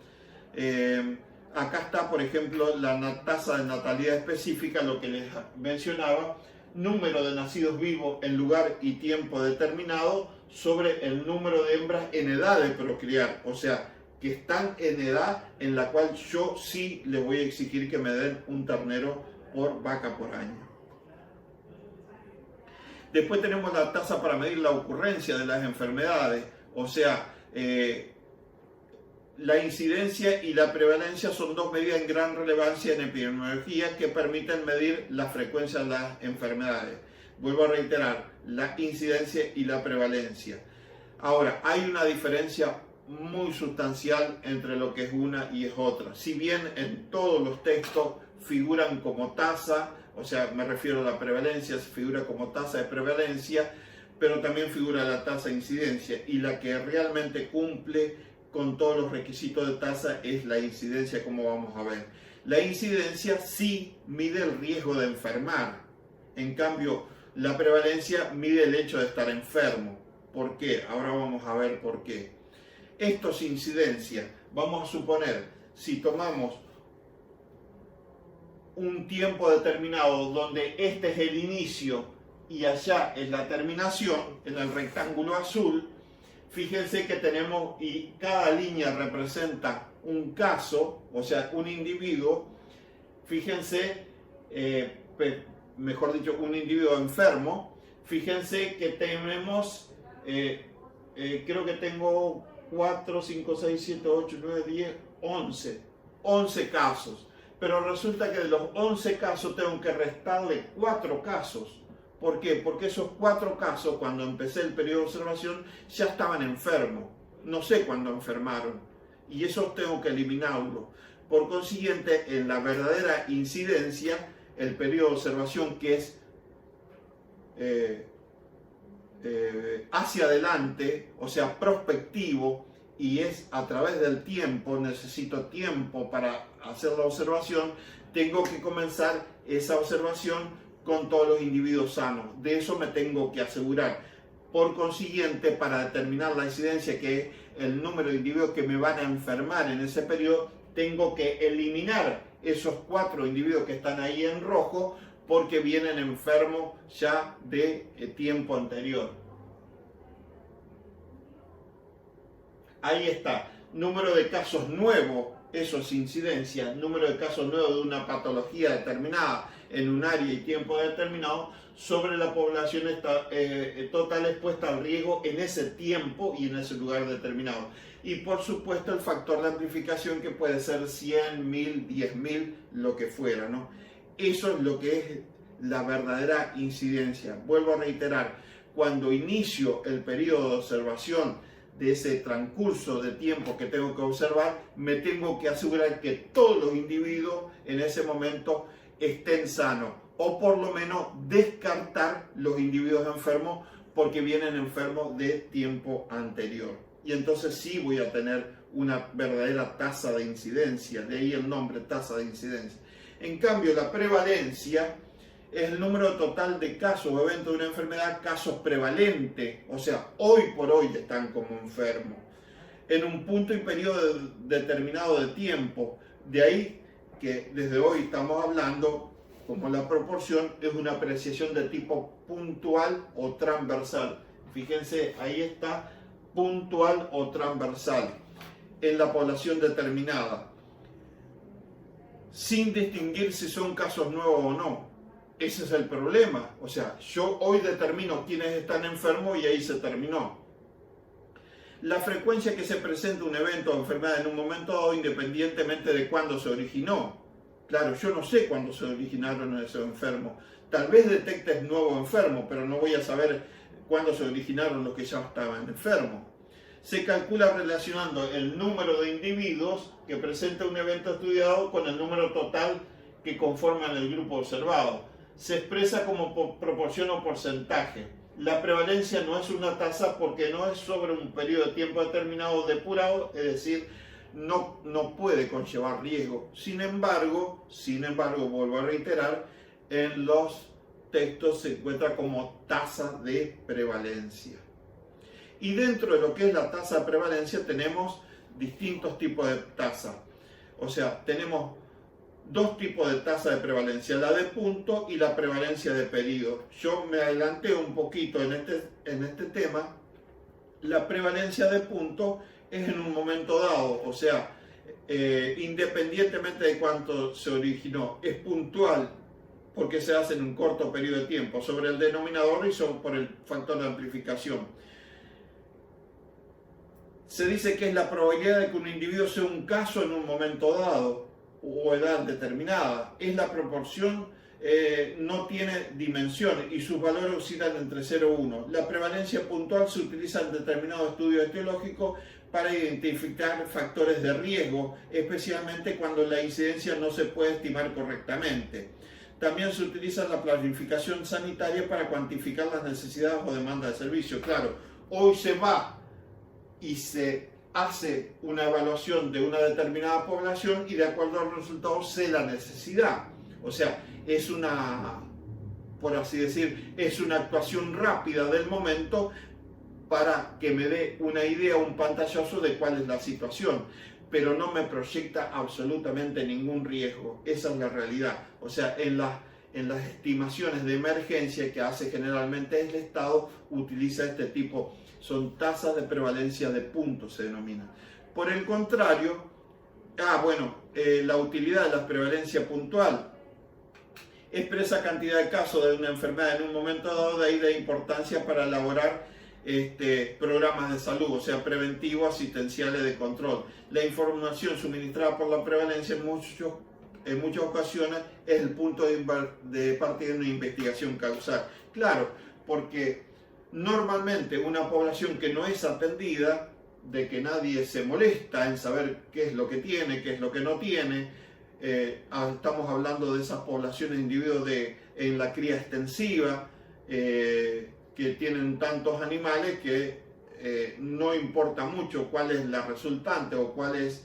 S1: Acá está, por ejemplo, la tasa de natalidad específica, lo que les mencionaba, número de nacidos vivos en lugar y tiempo determinado sobre el número de hembras en edad de procrear, o sea, que están en edad en la cual yo sí le voy a exigir que me den un ternero por vaca por año. Después tenemos la tasa para medir la ocurrencia de las enfermedades, o sea, la incidencia y la prevalencia son dos medidas en gran relevancia en epidemiología que permiten medir la frecuencia de las enfermedades. Vuelvo a reiterar, la incidencia y la prevalencia. Ahora, hay una diferencia muy sustancial entre lo que es una y es otra. Si bien en todos los textos figuran como tasa, o sea, me refiero a la prevalencia, se figura como tasa de prevalencia, pero también figura la tasa de incidencia, y la que realmente cumple con todos los requisitos de tasa es la incidencia, como vamos a ver. La incidencia sí mide el riesgo de enfermar, en cambio la prevalencia mide el hecho de estar enfermo. ¿Por qué? Ahora vamos a ver por qué. Esto es incidencia. Vamos a suponer, si tomamos un tiempo determinado donde este es el inicio y allá es la terminación, en el rectángulo azul, fíjense que tenemos, y cada línea representa un caso, o sea, un individuo. Fíjense, mejor dicho, un individuo enfermo. Fíjense que tenemos, creo que tengo 4, 5, 6, 7, 8, 9, 10, 11 casos. Pero resulta que de los 11 casos tengo que restarle 4 casos. ¿Por qué? Porque esos 4 casos, cuando empecé el periodo de observación, ya estaban enfermos. No sé cuándo enfermaron. Y esos tengo que eliminarlos. Por consiguiente, en la verdadera incidencia, el periodo de observación, que es hacia adelante, o sea, prospectivo, y es a través del tiempo, necesito tiempo para hacer la observación, tengo que comenzar esa observación con todos los individuos sanos. De eso me tengo que asegurar. Por consiguiente, para determinar la incidencia, que es el número de individuos que me van a enfermar en ese periodo, tengo que eliminar esos 4 individuos que están ahí en rojo porque vienen enfermos ya de tiempo anterior. ahí está. Número de casos nuevos, eso es incidencia. Número de casos nuevos de una patología determinada en un área y tiempo determinado sobre la población total expuesta al riesgo en ese tiempo y en ese lugar determinado. Y por supuesto el factor de amplificación, que puede ser 100, 1000, 10.000, lo que fuera, ¿no? Eso es lo que es la verdadera incidencia. Vuelvo a reiterar, cuando inicio el periodo de observación de ese transcurso de tiempo que tengo que observar, me tengo que asegurar que todos los individuos en ese momento estén sanos, o por lo menos descartar los individuos enfermos porque vienen enfermos de tiempo anterior. Y entonces sí voy a tener una verdadera tasa de incidencia, de ahí el nombre, tasa de incidencia. En cambio, la prevalencia es el número total de casos o eventos de una enfermedad, casos prevalentes, o sea, hoy por hoy están como enfermos, en un punto y periodo determinado de tiempo. De ahí que desde hoy estamos hablando, como la proporción es una apreciación de tipo puntual o transversal. Fíjense, ahí está, puntual o transversal, en la población determinada, sin distinguir si son casos nuevos o no. Ese es el problema. O sea, yo hoy determino quiénes están enfermos y ahí se terminó. La frecuencia que se presenta un evento o enfermedad en un momento dado, independientemente de cuándo se originó. Claro, yo no sé cuándo se originaron esos enfermos. Tal vez detectes nuevos enfermos, pero no voy a saber cuándo se originaron los que ya estaban enfermos. Se calcula relacionando el número de individuos que presenta un evento estudiado con el número total que conforman el grupo observado. Se expresa como proporción o porcentaje. La prevalencia no es una tasa porque no es sobre un periodo de tiempo determinado depurado, es decir, no puede conllevar riesgo. Sin embargo, vuelvo a reiterar, en los textos se encuentra como tasa de prevalencia. Y dentro de lo que es la tasa de prevalencia tenemos distintos tipos de tasa. O sea, tenemos dos tipos de tasa de prevalencia, la de punto y la prevalencia de periodo. Yo me adelanté un poquito en este tema. La prevalencia de punto es en un momento dado, o sea, independientemente de cuánto se originó, es puntual porque se hace en un corto periodo de tiempo, sobre el denominador y por el factor de amplificación. Se dice que es la probabilidad de que un individuo sea un caso en un momento dado o edad determinada. Es la proporción, no tiene dimensión y sus valores oscilan entre 0 y 1. La prevalencia puntual se utiliza en determinados estudios etiológicos para identificar factores de riesgo, especialmente cuando la incidencia no se puede estimar correctamente. También se utiliza la planificación sanitaria para cuantificar las necesidades o demandas de servicio. Claro, hoy se va y se hace una evaluación de una determinada población y de acuerdo a los resultados sé la necesidad. O sea, es una, por así decir, es una actuación rápida del momento para que me dé una idea, un pantallazo de cuál es la situación, pero no me proyecta absolutamente ningún riesgo. Esa es la realidad. O sea, en las estimaciones de emergencia que hace generalmente el Estado, utiliza este tipo, son tasas de prevalencia de puntos, se denomina. Por el contrario, la utilidad de la prevalencia puntual expresa cantidad de casos de una enfermedad en un momento dado, de ahí de importancia para elaborar programas de salud, o sea, preventivos, asistenciales, de control. La información suministrada por la prevalencia en muchas ocasiones es el punto de partida de una investigación causal. Claro, porque normalmente una población que no es atendida, de que nadie se molesta en saber qué es lo que tiene, qué es lo que no tiene, estamos hablando de esas poblaciones de individuos en la cría extensiva, que tienen tantos animales que no importa mucho cuál es la resultante o cuál es,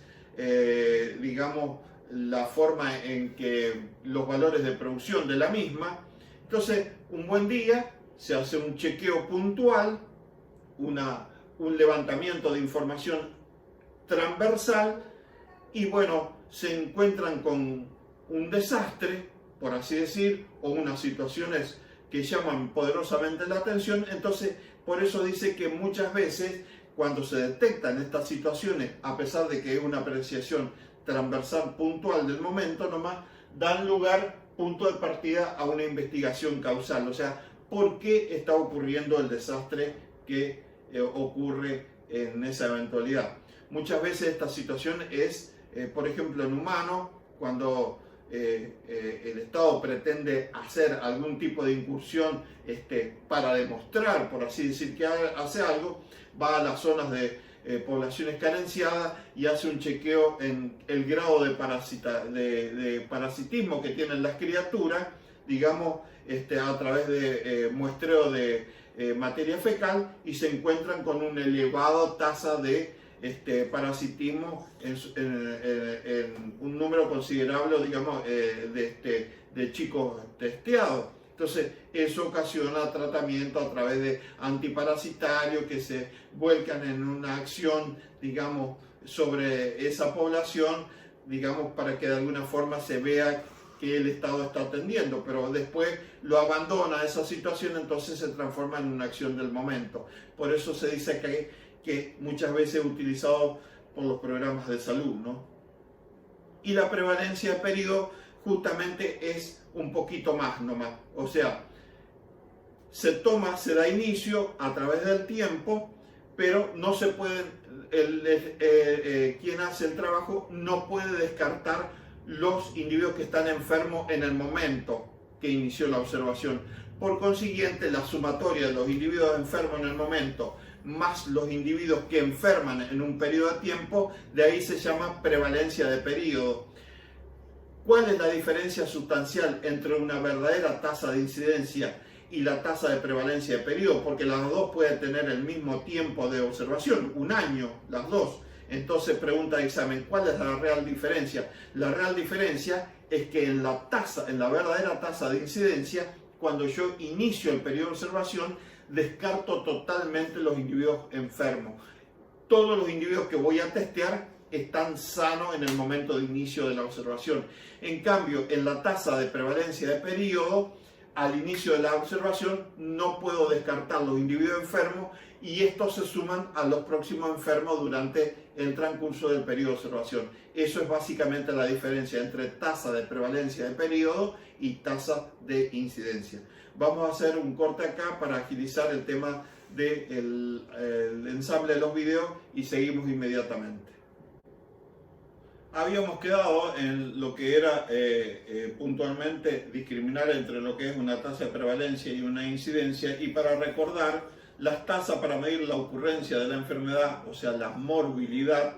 S1: digamos, la forma en que los valores de producción de la misma. Entonces, un buen día se hace un chequeo puntual, un levantamiento de información transversal y bueno, se encuentran con un desastre, por así decir, o unas situaciones que llaman poderosamente la atención. Entonces, por eso dice que muchas veces Cuando se detectan estas situaciones, a pesar de que es una apreciación transversal puntual del momento nomás, dan lugar, punto de partida, a una investigación causal. O sea, ¿por qué está ocurriendo el desastre que ocurre en esa eventualidad? Muchas veces esta situación es, por ejemplo, en humanos, cuando el Estado pretende hacer algún tipo de incursión para demostrar, por así decir, que hace algo, va a las zonas de poblaciones carenciadas y hace un chequeo en el grado de parasitismo que tienen las criaturas, digamos, a través de muestreo de materia fecal, y se encuentran con una elevada tasa de parasitismo en un número considerable, digamos, de chicos testeados. Entonces, eso ocasiona tratamiento a través de antiparasitarios que se vuelcan en una acción, digamos, sobre esa población, digamos, para que de alguna forma se vea que el Estado está atendiendo, pero después lo abandona esa situación, entonces se transforma en una acción del momento. Por eso se dice que muchas veces es utilizado por los programas de salud, ¿no? Y la prevalencia de periodo justamente es un poquito más nomás, o sea, se da inicio a través del tiempo, pero no se puede, quien hace el trabajo no puede descartar los individuos que están enfermos en el momento que inició la observación. Por consiguiente, la sumatoria de los individuos enfermos en el momento más los individuos que enferman en un periodo de tiempo, de ahí se llama prevalencia de periodo. ¿Cuál es la diferencia sustancial entre una verdadera tasa de incidencia y la tasa de prevalencia de periodo? Porque las dos pueden tener el mismo tiempo de observación, un año, las dos. Entonces pregunta de examen, ¿cuál es la real diferencia? La real diferencia es que en la verdadera tasa de incidencia, cuando yo inicio el periodo de observación, descarto totalmente los individuos enfermos. Todos los individuos que voy a testear están sanos en el momento de inicio de la observación. En cambio, en la tasa de prevalencia de periodo, al inicio de la observación no puedo descartar los individuos enfermos, y estos se suman a los próximos enfermos durante el transcurso del periodo de observación. Eso es básicamente la diferencia entre tasa de prevalencia de periodo y tasa de incidencia. Vamos a hacer un corte acá para agilizar el tema del ensamble de los videos y seguimos inmediatamente. Habíamos quedado en lo que era puntualmente discriminar entre lo que es una tasa de prevalencia y una incidencia, y para recordar, las tasas para medir la ocurrencia de la enfermedad, o sea, la morbilidad,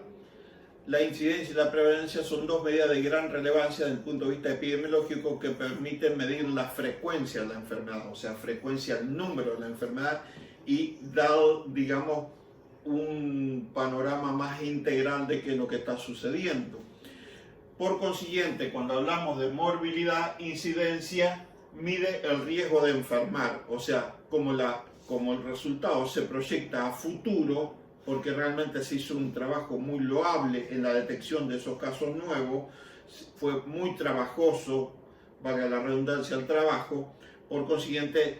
S1: la incidencia y la prevalencia son dos medidas de gran relevancia desde el punto de vista epidemiológico que permiten medir la frecuencia de la enfermedad, o sea, frecuencia, el número de la enfermedad, y dar, digamos, un panorama más integral de qué es lo que está sucediendo. Por consiguiente, cuando hablamos de morbilidad, incidencia mide el riesgo de enfermar, o sea, como el resultado se proyecta a futuro, porque realmente se hizo un trabajo muy loable en la detección de esos casos nuevos, fue muy trabajoso, valga la redundancia, el trabajo, por consiguiente,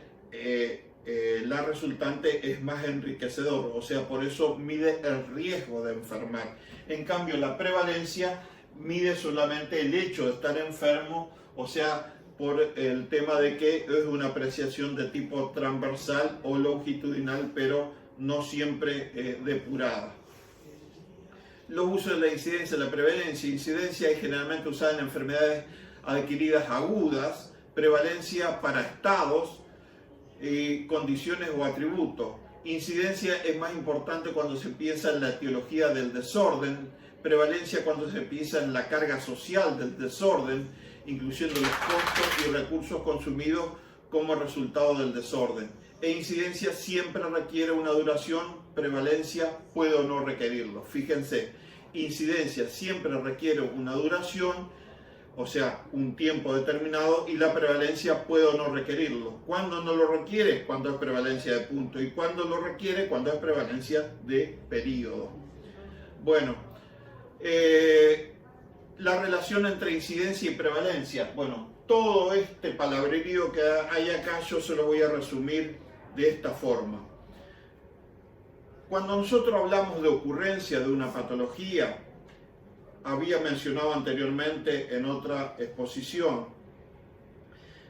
S1: la resultante es más enriquecedor, o sea, por eso mide el riesgo de enfermar. En cambio, la prevalencia mide solamente el hecho de estar enfermo, o sea, por el tema de que es una apreciación de tipo transversal o longitudinal, pero no siempre depurada. Los usos de la incidencia y la prevalencia. Incidencia es generalmente usada en enfermedades adquiridas agudas, prevalencia para estados, condiciones o atributos. Incidencia es más importante cuando se piensa en la etiología del desorden, prevalencia cuando se piensa en la carga social del desorden, incluyendo los costos y recursos consumidos como resultado del desorden. E incidencia siempre requiere una duración, prevalencia puede o no requerirlo. Fíjense, incidencia siempre requiere una duración, o sea, un tiempo determinado, y la prevalencia puede o no requerirlo. ¿Cuándo no lo requiere? Cuando es prevalencia de punto. ¿Y cuándo lo requiere? Cuando es prevalencia de periodo. Bueno, la relación entre incidencia y prevalencia. Bueno, todo este palabrerío que hay acá yo se lo voy a resumir de esta forma. Cuando nosotros hablamos de ocurrencia de una patología, había mencionado anteriormente en otra exposición,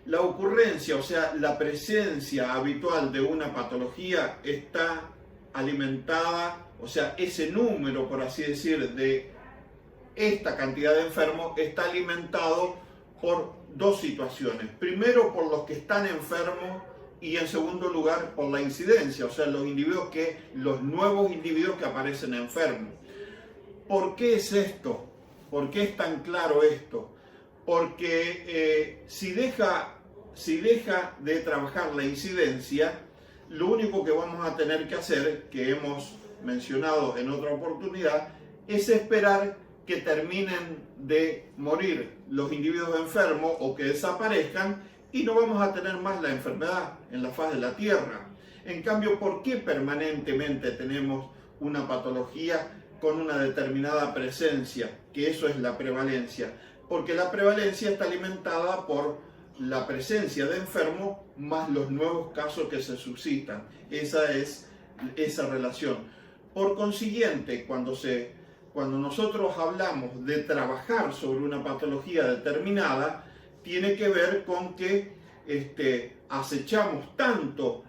S1: la ocurrencia, o sea, la presencia habitual de una patología está alimentada, o sea, ese número, por así decir, de esta cantidad de enfermos está alimentado por dos situaciones. Primero, por los que están enfermos y en segundo lugar, por la incidencia, o sea, los nuevos individuos que aparecen enfermos. ¿Por qué es esto? ¿Por qué es tan claro esto? Porque si deja de trabajar la incidencia, lo único que vamos a tener que hacer, que hemos mencionado en otra oportunidad, es esperar que terminen de morir los individuos enfermos o que desaparezcan y no vamos a tener más la enfermedad en la faz de la Tierra. En cambio, ¿por qué permanentemente tenemos una patología con una determinada presencia? Que eso es la prevalencia. Porque la prevalencia está alimentada por la presencia de enfermos más los nuevos casos que se suscitan. Esa es esa relación. Por consiguiente, cuando nosotros hablamos de trabajar sobre una patología determinada, tiene que ver con que acechamos tanto,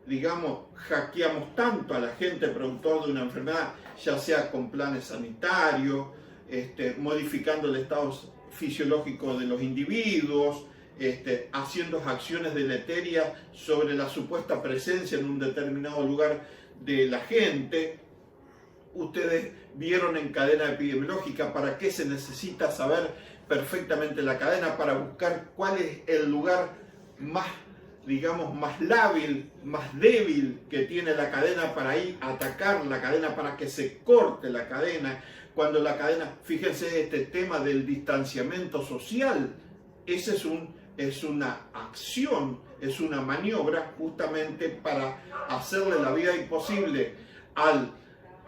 S1: digamos, hackeamos tanto a la gente productor de una enfermedad, ya sea con planes sanitarios, modificando el estado fisiológico de los individuos, haciendo acciones deleterias sobre la supuesta presencia en un determinado lugar de la gente. Ustedes vieron en cadena epidemiológica para qué se necesita saber perfectamente la cadena, para buscar cuál es el lugar más, digamos, más lábil, más débil que tiene la cadena para ir a atacar la cadena, para que se corte la cadena. Cuando la cadena, fíjense este tema del distanciamiento social, ese es una acción, es una maniobra justamente para hacerle la vida imposible al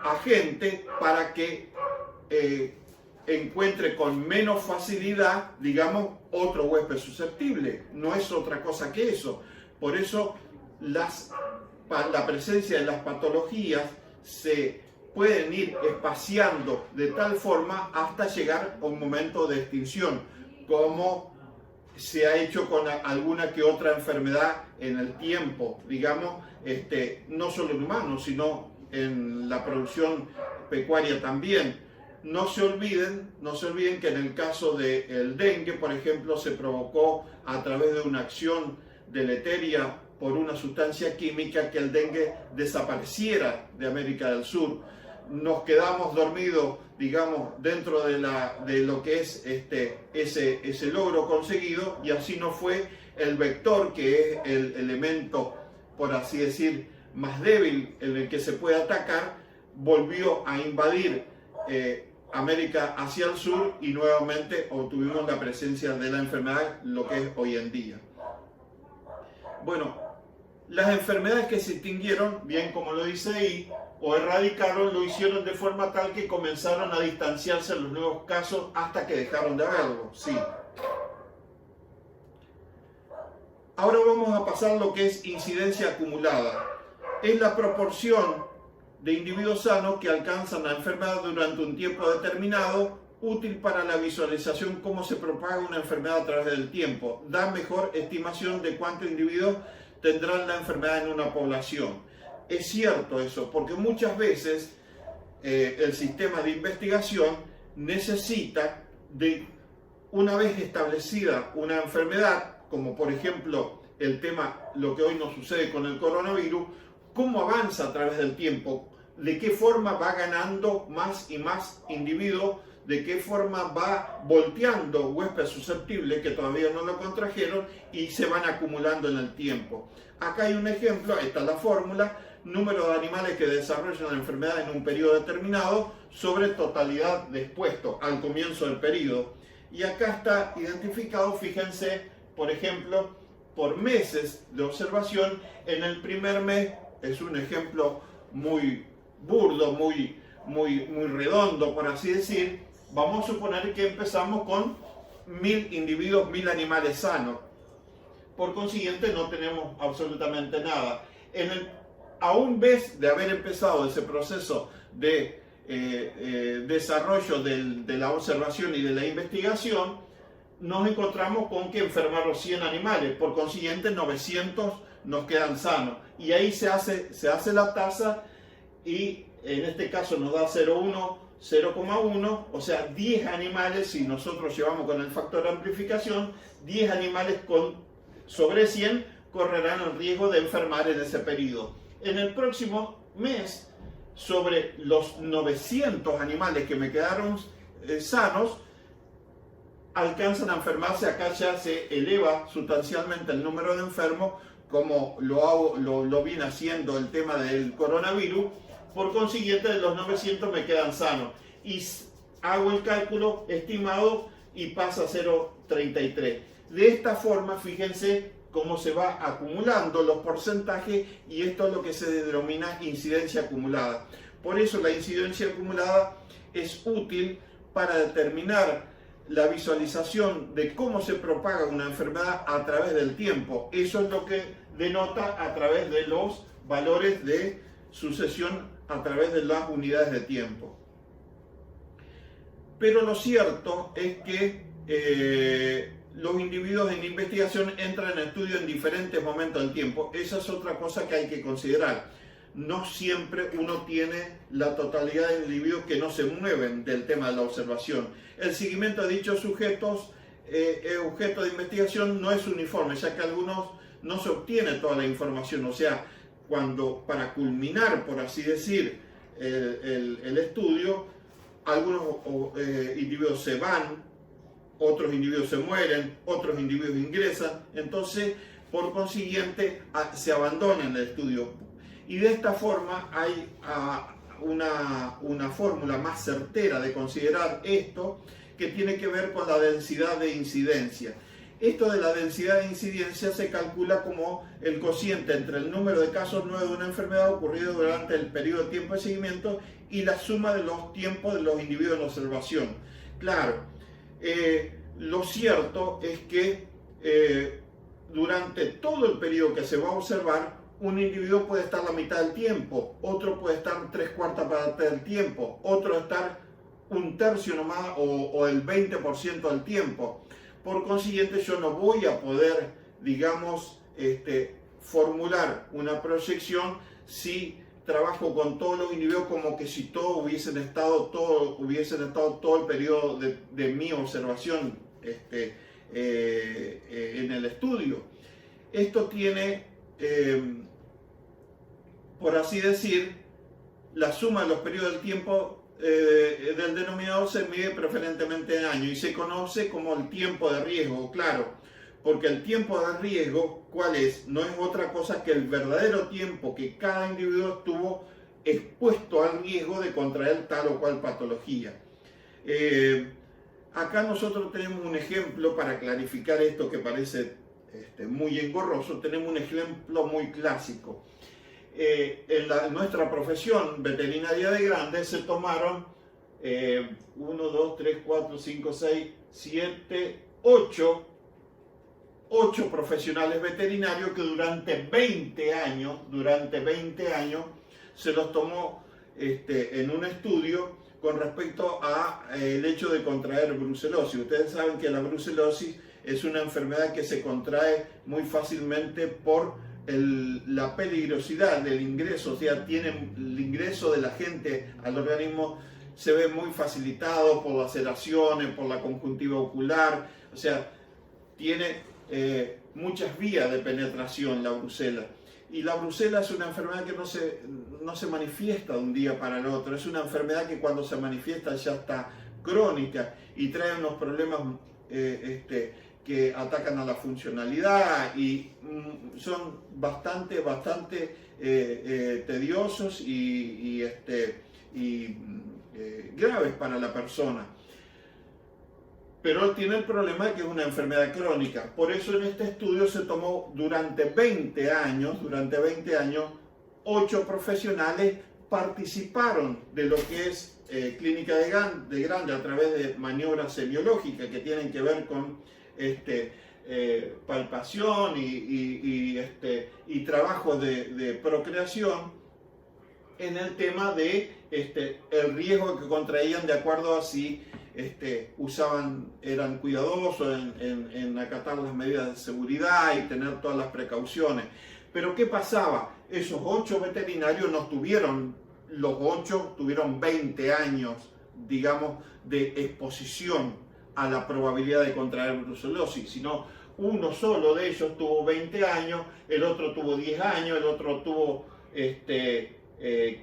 S1: agente para que encuentre con menos facilidad, digamos, otro huésped susceptible. No es otra cosa que eso. Por eso la presencia de las patologías se pueden ir espaciando de tal forma hasta llegar a un momento de extinción, como se ha hecho con alguna que otra enfermedad en el tiempo, digamos, no solo en humanos, sino en la producción pecuaria también. No se olviden que en el caso del dengue, por ejemplo, se provocó a través de una acción deleteria por una sustancia química que el dengue desapareciera de América del Sur. Nos quedamos dormidos, digamos, dentro de lo que es ese logro conseguido, y así no fue el vector, que es el elemento, por así decir, más débil en el que se puede atacar, volvió a invadir América hacia el sur y nuevamente obtuvimos la presencia de la enfermedad, lo que es hoy en día. Bueno, las enfermedades que se extinguieron, bien como lo dice ahí, o erradicaron, lo hicieron de forma tal que comenzaron a distanciarse los nuevos casos hasta que dejaron de haberlo, sí. Ahora vamos a pasar a lo que es incidencia acumulada. Es la proporción de individuos sanos que alcanzan la enfermedad durante un tiempo determinado, útil para la visualización cómo se propaga una enfermedad a través del tiempo. Da mejor estimación de cuántos individuos tendrán la enfermedad en una población. Es cierto eso, porque muchas veces el sistema de investigación necesita de, una vez establecida una enfermedad, como por ejemplo el tema, lo que hoy nos sucede con el coronavirus, cómo avanza a través del tiempo, de qué forma va ganando más y más individuos, de qué forma va volteando huéspedes susceptibles que todavía no lo contrajeron y se van acumulando en el tiempo. Acá hay un ejemplo, esta es la fórmula: número de animales que desarrollan la enfermedad en un periodo determinado sobre totalidad de expuestos al comienzo del periodo. Y acá está identificado, fíjense, por ejemplo, por meses de observación. En el primer mes, es un ejemplo muy burdo, muy redondo, por así decir. Vamos a suponer que empezamos con 1000 individuos, 1000 animales sanos. Por consiguiente, no tenemos absolutamente nada. a un vez de haber empezado ese proceso de desarrollo de la observación y de la investigación, nos encontramos con que enfermaron 100 animales, por consiguiente 900 nos quedan sanos. Y ahí se hace la tasa y en este caso nos da 0,1, 0,1, o sea 10 animales, si nosotros llevamos con el factor de amplificación, 10 animales sobre 100 correrán el riesgo de enfermar en ese periodo. En el próximo mes, sobre los 900 animales que me quedaron sanos, alcanzan a enfermarse. Acá ya se eleva sustancialmente el número de enfermos, como lo viene haciendo el tema del coronavirus. Por consiguiente, de los 900 me quedan sanos. Y hago el cálculo estimado y pasa a 0,33. De esta forma, fíjense cómo se va acumulando los porcentajes, y esto es lo que se denomina incidencia acumulada. Por eso la incidencia acumulada es útil para determinar la visualización de cómo se propaga una enfermedad a través del tiempo. Eso es lo que denota a través de los valores de sucesión a través de las unidades de tiempo. Pero lo cierto es que los individuos en investigación entran en estudio en diferentes momentos del tiempo. Esa es otra cosa que hay que considerar. No siempre uno tiene la totalidad de individuos que no se mueven del tema de la observación. El seguimiento de dichos sujetos, objeto de investigación, no es uniforme, ya que algunos no se obtiene toda la información. O sea, para culminar, por así decir, el estudio, algunos individuos se van, otros individuos se mueren, otros individuos ingresan, entonces por consiguiente se abandona el estudio. Y de esta forma hay una fórmula más certera de considerar esto, que tiene que ver con la densidad de incidencia. Esto de la densidad de incidencia se calcula como el cociente entre el número de casos nuevos de una enfermedad ocurrido durante el periodo de tiempo de seguimiento y la suma de los tiempos de los individuos en observación. Claro, lo cierto es que durante todo el periodo que se va a observar, un individuo puede estar la mitad del tiempo, otro puede estar 3/4 parte del tiempo, otro estar 1/3 nomás o el 20% del tiempo. Por consiguiente, yo no voy a poder, digamos, formular una proyección si trabajo con todos los individuos como que si todos hubiesen estado todo el periodo de mi observación en el estudio. Esto tiene, por así decir, la suma de los periodos del tiempo del denominador se mide preferentemente en años y se conoce como el tiempo de riesgo, claro, porque el tiempo de riesgo, ¿cuál es? No es otra cosa que el verdadero tiempo que cada individuo estuvo expuesto al riesgo de contraer tal o cual patología. Acá nosotros tenemos un ejemplo para clarificar esto que parece muy engorroso. Tenemos un ejemplo muy clásico. En nuestra profesión veterinaria de grandes se tomaron 1, 2, 3, 4, 5, 6, 7, 8 profesionales veterinarios que durante 20 años se los tomó en un estudio con respecto a el hecho de contraer brucelosis. Ustedes saben que la brucelosis es una enfermedad que se contrae muy fácilmente por la peligrosidad del ingreso, o sea, el ingreso de la gente al organismo se ve muy facilitado por laceraciones, por la conjuntiva ocular, o sea, tiene muchas vías de penetración la brucela. Y la brucela es una enfermedad que no se manifiesta de un día para el otro, es una enfermedad que cuando se manifiesta ya está crónica y trae unos problemas que atacan a la funcionalidad y son bastante tediosos y graves para la persona. Pero tiene el problema de que es una enfermedad crónica. Por eso en este estudio se tomó durante 20 años, 8 profesionales participaron de lo que es clínica de grande a través de maniobras semiológicas que tienen que ver con palpación y trabajo de procreación en el tema de el riesgo que contraían de acuerdo a si eran cuidadosos en acatar las medidas de seguridad y tener todas las precauciones. Pero ¿qué pasaba? Esos 8 veterinarios no tuvieron, los 8 tuvieron 20 años, digamos, de exposición a la probabilidad de contraer brucelosis, sino uno solo de ellos tuvo 20 años, el otro tuvo 10 años, el otro tuvo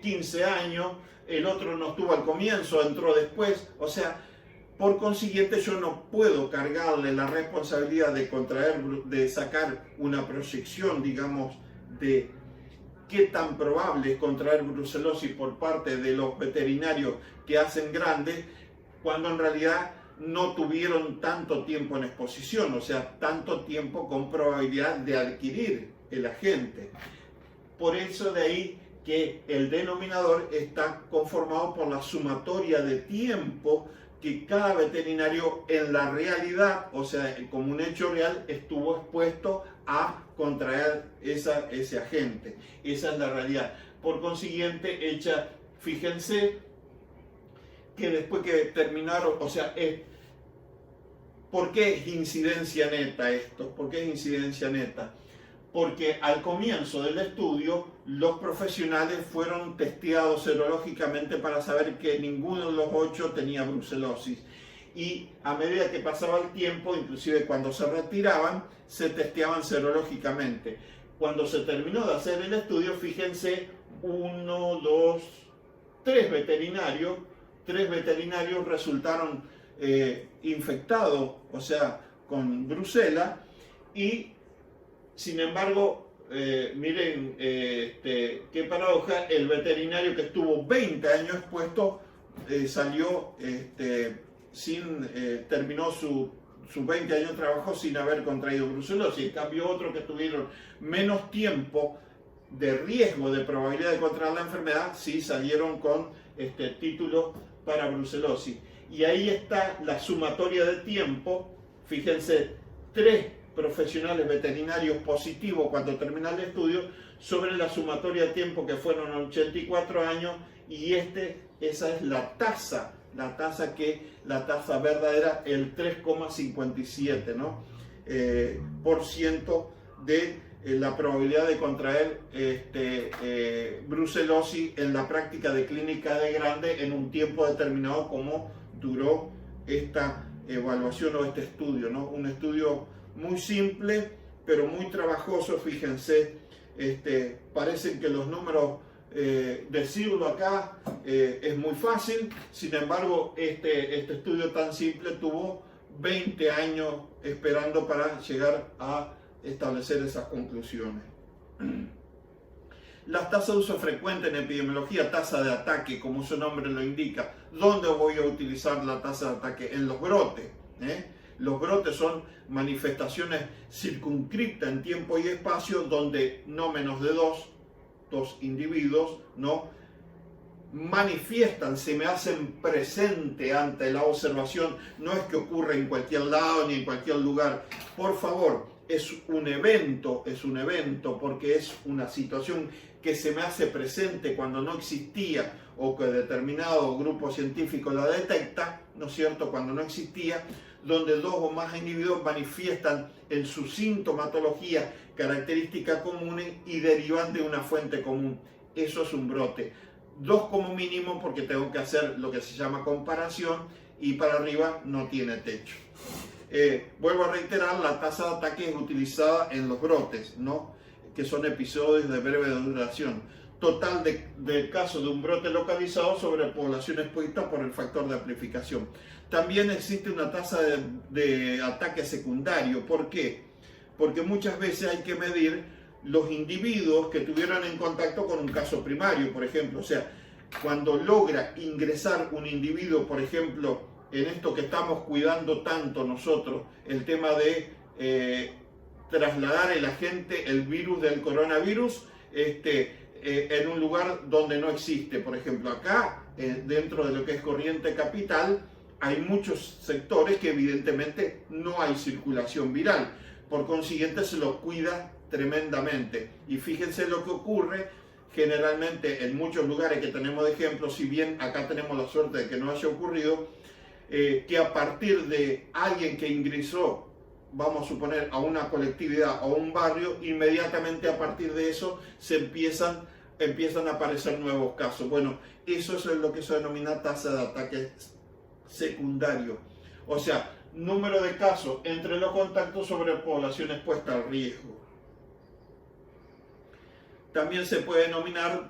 S1: 15 años, el otro no estuvo al comienzo, entró después. O sea, por consiguiente yo no puedo cargarle la responsabilidad de sacar una proyección, digamos, de qué tan probable es contraer brucelosis por parte de los veterinarios que hacen grandes, cuando en realidad no tuvieron tanto tiempo en exposición, o sea, tanto tiempo con probabilidad de adquirir el agente. Por eso de ahí que el denominador está conformado por la sumatoria de tiempo que cada veterinario en la realidad, o sea, como un hecho real, estuvo expuesto a contraer ese agente. Esa es la realidad. Por consiguiente, fíjense que después que terminaron, o sea, ¿por qué es incidencia neta esto? ¿Por qué es incidencia neta? Porque al comienzo del estudio los profesionales fueron testeados serológicamente para saber que ninguno de los 8 tenía brucelosis. Y a medida que pasaba el tiempo, inclusive cuando se retiraban, se testeaban serológicamente. Cuando se terminó de hacer el estudio, fíjense, 1, 2, 3 veterinarios resultaron infectados, o sea, con brucela, y sin embargo, miren qué paradoja, el veterinario que estuvo 20 años expuesto salió terminó sus 20 años de trabajo sin haber contraído brucelosis. En cambio, otros que tuvieron menos tiempo de riesgo, de probabilidad de contraer la enfermedad, sí salieron con títulos para brucelosis. Y ahí está la sumatoria de tiempo. Fíjense, 3 profesionales veterinarios positivos cuando termina el estudio, sobre la sumatoria de tiempo que fueron 84 años, y esa es la tasa verdadera, el 3,57, ¿no? Por ciento de la probabilidad de contraer brucelosis en la práctica de clínica de grande en un tiempo determinado, como duró esta evaluación o este estudio, ¿no? Un estudio muy simple, pero muy trabajoso. Fíjense, parecen que los números, decirlo acá es muy fácil, sin embargo, este estudio tan simple tuvo 20 años esperando para llegar a establecer esas conclusiones. Las tasas de uso frecuente en epidemiología, tasa de ataque, como su nombre lo indica. ¿Dónde voy a utilizar la tasa de ataque? En los brotes. Los brotes son manifestaciones circunscriptas en tiempo y espacio, donde no menos de dos individuos, ¿no?, manifiestan, se me hacen presente ante la observación. No es que ocurre en cualquier lado ni en cualquier lugar. Por favor, es un evento, porque es una situación que se me hace presente cuando no existía, o que determinado grupo científico la detecta, ¿no es cierto?, cuando no existía, donde 2 o más individuos manifiestan en su sintomatología características comunes y derivan de una fuente común. Eso es un brote. 2 como mínimo, porque tengo que hacer lo que se llama comparación, y para arriba no tiene techo. Vuelvo a reiterar, la tasa de ataque es utilizada en los brotes, ¿no?, que son episodios de breve duración. Total de casos de un brote localizado sobre población expuesta por el factor de amplificación. También existe una tasa de ataque secundario. ¿Por qué? Porque muchas veces hay que medir los individuos que tuvieron en contacto con un caso primario, por ejemplo. O sea, cuando logra ingresar un individuo, por ejemplo, en esto que estamos cuidando tanto nosotros, el tema de trasladar el agente, el virus del coronavirus, en un lugar donde no existe. Por ejemplo, acá, dentro de lo que es Corrientes Capital, hay muchos sectores que evidentemente no hay circulación viral. Por consiguiente se lo cuida tremendamente. Y fíjense lo que ocurre generalmente en muchos lugares que tenemos de ejemplo, si bien acá tenemos la suerte de que no haya ocurrido, que a partir de alguien que ingresó, vamos a suponer, a una colectividad o a un barrio, inmediatamente a partir de eso se empiezan a aparecer nuevos casos. Bueno, eso es lo que se denomina tasa de ataque secundario. O sea, número de casos entre los contactos sobre población expuesta al riesgo. También se puede denominar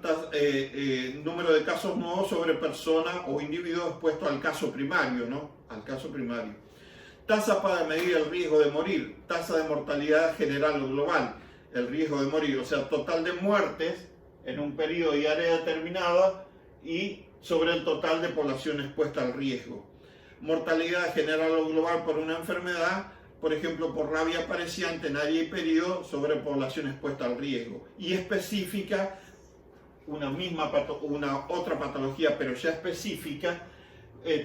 S1: número de casos nuevos sobre personas o individuos expuestos al caso primario, ¿no? Al caso primario. Tasa para medir el riesgo de morir, tasa de mortalidad general o global, el riesgo de morir, o sea, total de muertes en un periodo y área determinada y sobre el total de población expuesta al riesgo. Mortalidad general o global por una enfermedad, por ejemplo, por rabia apareciente en área y periodo sobre población expuesta al riesgo. Y específica, una otra patología, pero ya específica,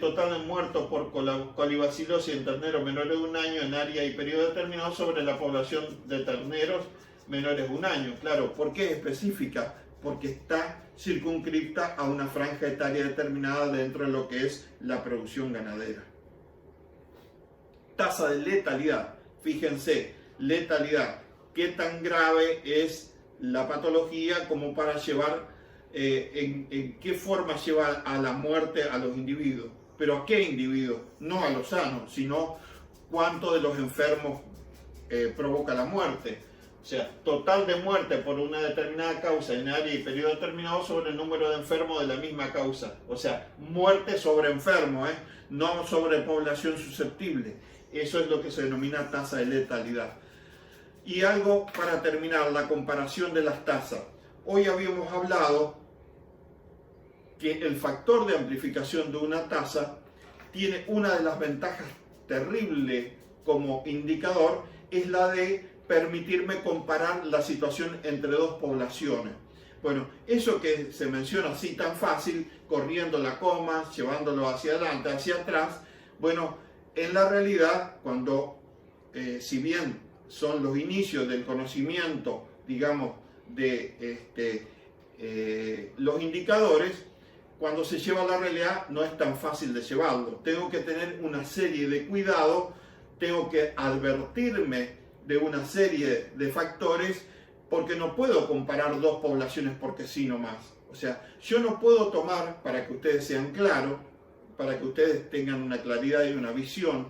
S1: total de muertos por colibacilosis en terneros menores de un año en área y periodo determinado sobre la población de terneros menores de un año. Claro, ¿por qué es específica? Porque está circunscripta a una franja etaria determinada dentro de lo que es la producción ganadera. Tasa de letalidad, fíjense, letalidad, qué tan grave es la patología como para llevar, en qué forma lleva a la muerte a los individuos. ¿Pero a qué individuos? No a los sanos, sino cuánto de los enfermos provoca la muerte. O sea, total de muerte por una determinada causa en área y periodo determinado sobre el número de enfermos de la misma causa. O sea, muerte sobre enfermo, no sobre población susceptible. Eso es lo que se denomina tasa de letalidad. Y algo para terminar, la comparación de las tasas. Hoy habíamos hablado que el factor de amplificación de una tasa tiene una de las ventajas terribles como indicador, es la de permitirme comparar la situación entre dos poblaciones. Bueno, eso que se menciona así tan fácil, corriendo la coma, llevándolo hacia adelante, hacia atrás, bueno, en la realidad, cuando, si bien son los inicios del conocimiento, digamos, de los indicadores, cuando se lleva a la realidad no es tan fácil de llevarlo. Tengo que tener una serie de cuidados, tengo que advertirme de una serie de factores, porque no puedo comparar dos poblaciones porque sí nomás. O sea, yo no puedo tomar, para que ustedes sean claros, para que ustedes tengan una claridad y una visión,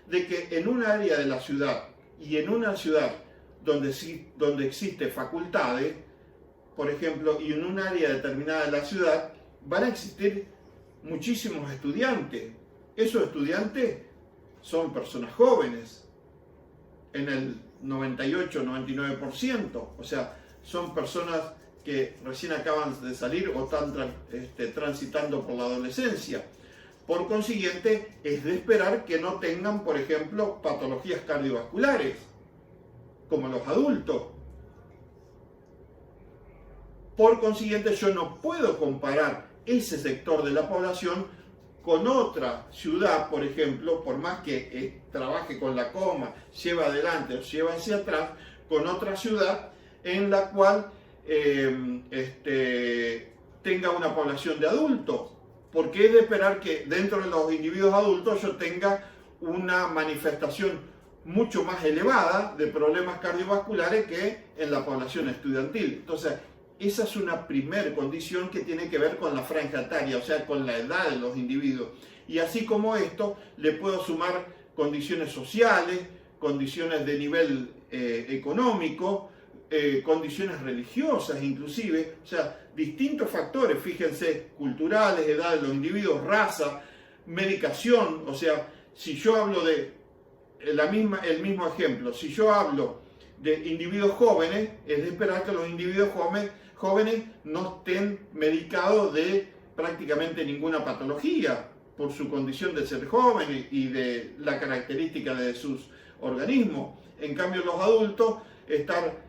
S1: de que en un área de la ciudad y en una ciudad donde existe facultades, por ejemplo, y en un área determinada de la ciudad, van a existir muchísimos estudiantes. Esos estudiantes son personas jóvenes, en el 98-99%, o sea, son personas que recién acaban de salir o están transitando por la adolescencia. Por consiguiente, es de esperar que no tengan, por ejemplo, patologías cardiovasculares, como los adultos. Por consiguiente, yo no puedo comparar ese sector de la población con otra ciudad, por ejemplo, por más que trabaje con la coma, lleva adelante o lleva hacia atrás, con otra ciudad en la cual tenga una población de adultos. Porque es de esperar que dentro de los individuos adultos yo tenga una manifestación mucho más elevada de problemas cardiovasculares que en la población estudiantil. Entonces, esa es una primer condición que tiene que ver con la franja etaria, o sea, con la edad de los individuos. Y así como esto, le puedo sumar condiciones sociales, condiciones de nivel económico, condiciones religiosas inclusive, o sea, distintos factores, fíjense, culturales, edad de los individuos, raza, medicación. O sea, si yo hablo de el mismo ejemplo, si yo hablo de individuos jóvenes, es de esperar que los individuos jóvenes no estén medicados de prácticamente ninguna patología por su condición de ser jóvenes y de la característica de sus organismos. En cambio, los adultos estar,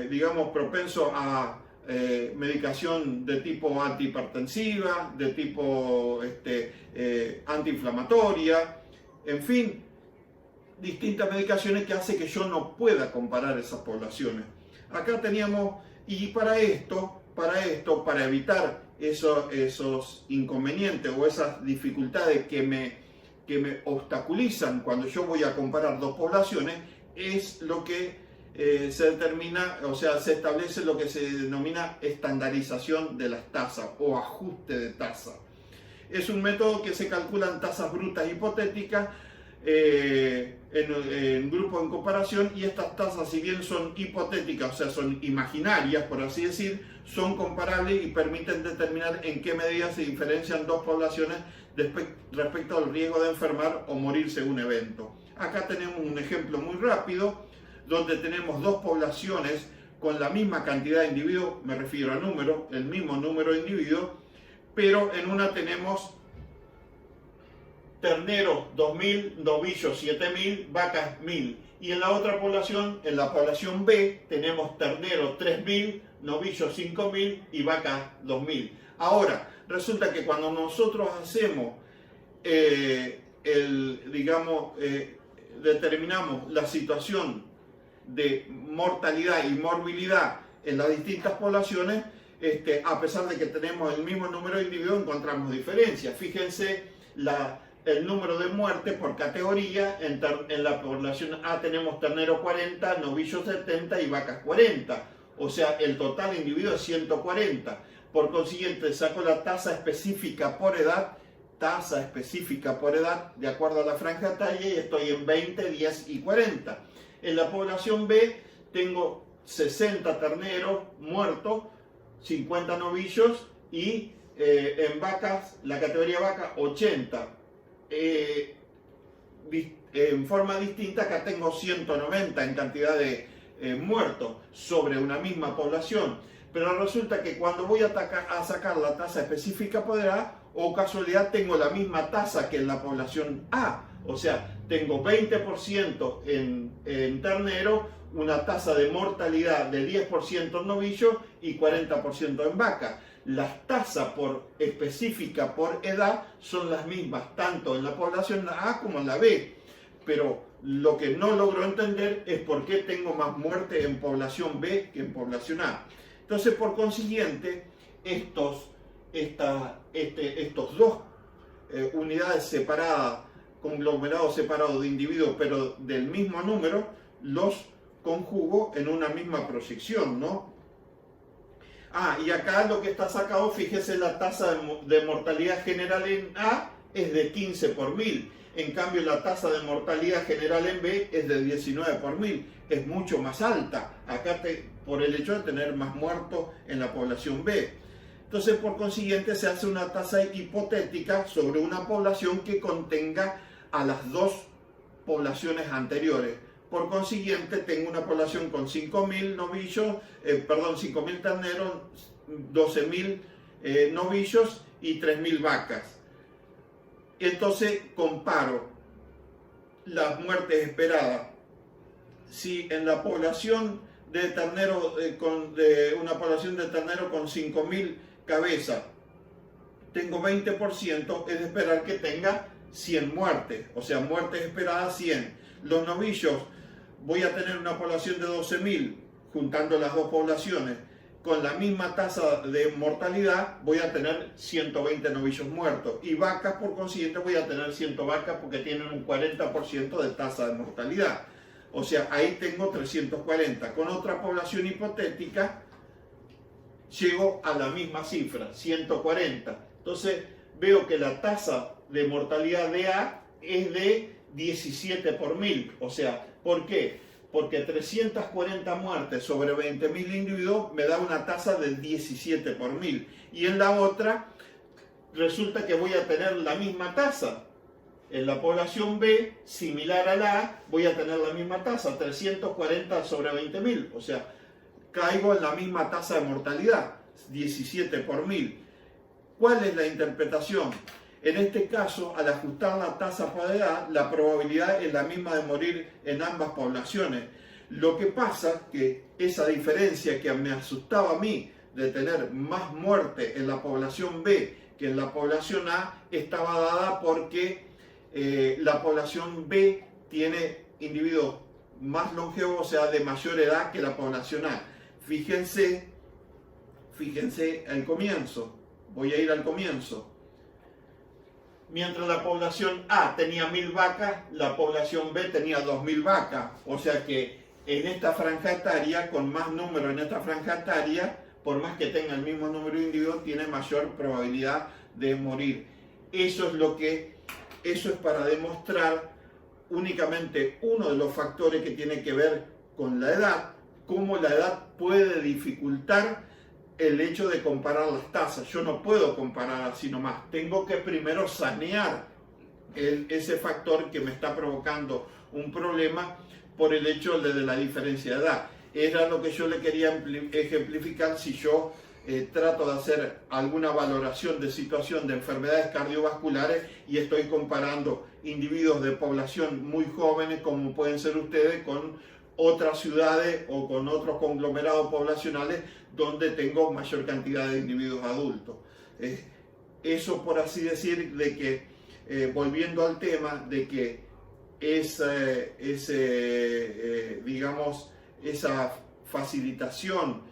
S1: digamos, propensos a medicación de tipo antihipertensiva, de tipo antiinflamatoria, en fin, distintas medicaciones que hace que yo no pueda comparar esas poblaciones. Acá teníamos, y para evitar esos inconvenientes o esas dificultades que me obstaculizan cuando yo voy a comparar dos poblaciones, es lo que se determina, o sea, se establece lo que se denomina estandarización de las tasas o ajuste de tasa. Es un método que se calculan tasas brutas hipotéticas en grupos en comparación, y estas tasas, si bien son hipotéticas, o sea, son imaginarias, por así decir, son comparables y permiten determinar en qué medida se diferencian dos poblaciones respecto al riesgo de enfermar o morir según evento. Acá tenemos un ejemplo muy rápido, donde tenemos dos poblaciones con la misma cantidad de individuos, me refiero a número, el mismo número de individuos, pero en una tenemos terneros 2.000, novillos 7.000, vacas 1.000. Y en la otra población, en la población B, tenemos terneros 3.000, novillos 5.000 y vacas 2.000. Ahora, resulta que cuando nosotros hacemos, determinamos la situación de mortalidad y morbilidad en las distintas poblaciones, a pesar de que tenemos el mismo número de individuos, encontramos diferencias. Fíjense el número de muertes por categoría. En la población A tenemos ternero 40, novillos 70 y vacas 40. O sea, el total de individuos es 140. Por consiguiente, saco la tasa específica por edad, de acuerdo a la franja de talla, y estoy en 20, 10 y 40. En la población B tengo 60 terneros muertos, 50 novillos y en vacas, la categoría vaca, 80. En forma distinta, acá tengo 190 en cantidad de muertos sobre una misma población. Pero resulta que cuando voy a sacar la tasa específica por edad, o casualidad, tengo la misma tasa que en la población A. O sea, tengo 20% en ternero, una tasa de mortalidad de 10% en novillo y 40% en vaca. Las tasas específicas por edad son las mismas, tanto en la población A como en la B. Pero lo que no logro entender es por qué tengo más muerte en población B que en población A. Entonces, por consiguiente, estos dos unidades separadas, conglomerados separados de individuos, pero del mismo número, los conjugo en una misma proyección, ¿no? Y acá lo que está sacado, fíjese, la tasa de mortalidad general en A es de 15 por 1000. En cambio, la tasa de mortalidad general en B es de 19 por 1000. Es mucho más alta, acá por el hecho de tener más muertos en la población B. Entonces, por consiguiente, se hace una tasa hipotética sobre una población que contenga a las dos poblaciones anteriores. Por consiguiente, tengo una población con 5.000 novillos, 5.000 terneros, 12.000 novillos y 3.000 vacas. Entonces, comparo las muertes esperadas. Si en la población de ternero, una población de ternero con 5.000 cabezas, tengo 20%, es de esperar que tenga 100 muertes, o sea, muertes esperadas 100. Los novillos, voy a tener una población de 12.000, juntando las dos poblaciones, con la misma tasa de mortalidad, voy a tener 120 novillos muertos. Y vacas, por consiguiente, voy a tener 100 vacas porque tienen un 40% de tasa de mortalidad. O sea, ahí tengo 340. Con otra población hipotética, llego a la misma cifra, 140. Entonces, veo que la tasa de mortalidad de A es de 17 por 1000. O sea, ¿por qué? Porque 340 muertes sobre 20.000 individuos me da una tasa de 17 por 1000. Y en la otra, resulta que voy a tener la misma tasa. En la población B, similar a la A, voy a tener la misma tasa, 340 sobre 20.000. O sea, caigo en la misma tasa de mortalidad, 17 por 1000. ¿Cuál es la interpretación? En este caso, al ajustar la tasa por edad, la probabilidad es la misma de morir en ambas poblaciones. Lo que pasa es que esa diferencia que me asustaba a mí de tener más muerte en la población B que en la población A estaba dada porque la población B tiene individuos más longevos, o sea, de mayor edad que la población A. Fíjense el comienzo. Voy a ir al comienzo. Mientras la población A tenía 1000 vacas, la población B tenía 2000 vacas. O sea que en esta franja etaria, con más número en esta franja etaria, por más que tenga el mismo número de individuos, tiene mayor probabilidad de morir. Eso es para demostrar únicamente uno de los factores que tiene que ver con la edad, cómo la edad puede dificultar el hecho de comparar las tasas. Yo no puedo comparar así nomás, tengo que primero sanear ese factor que me está provocando un problema por el hecho de la diferencia de edad. Era lo que yo le quería ejemplificar si yo trato de hacer alguna valoración de situación de enfermedades cardiovasculares y estoy comparando individuos de población muy jóvenes, como pueden ser ustedes, con otras ciudades o con otros conglomerados poblacionales donde tengo mayor cantidad de individuos adultos. Eso, por así decir, de que, volviendo al tema, de que digamos, esa facilitación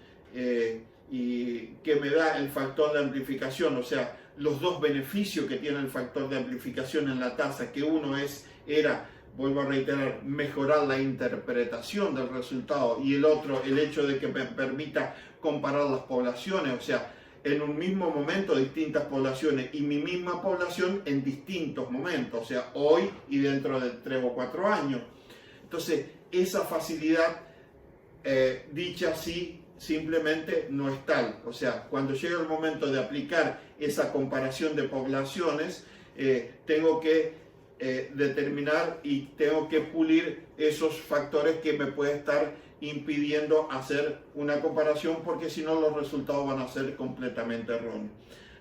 S1: y que me da el factor de amplificación, o sea, los dos beneficios que tiene el factor de amplificación en la tasa, que uno era, vuelvo a reiterar, mejorar la interpretación del resultado, y el otro, el hecho de que me permita comparar las poblaciones, o sea, en un mismo momento distintas poblaciones y mi misma población en distintos momentos, o sea, hoy y dentro de 3 o 4 años. Entonces, esa facilidad, dicha así, simplemente no es tal. O sea, cuando llega el momento de aplicar esa comparación de poblaciones, tengo que determinar y tengo que pulir esos factores que me pueden estar impidiendo hacer una comparación, porque si no los resultados van a ser completamente erróneos.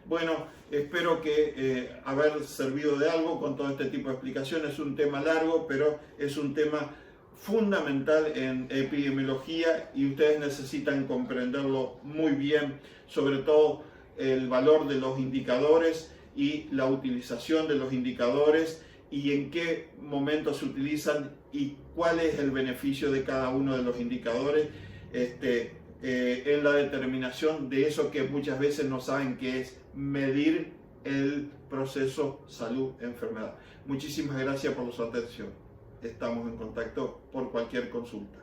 S1: Bueno, espero que haber servido de algo con todo este tipo de explicaciones. Es un tema largo, pero es un tema fundamental en epidemiología y ustedes necesitan comprenderlo muy bien, sobre todo el valor de los indicadores y la utilización de los indicadores y en qué momentos se utilizan y cuál es el beneficio de cada uno de los indicadores en la determinación de eso que muchas veces no saben qué es medir el proceso salud-enfermedad. Muchísimas gracias por su atención. Estamos en contacto por cualquier consulta.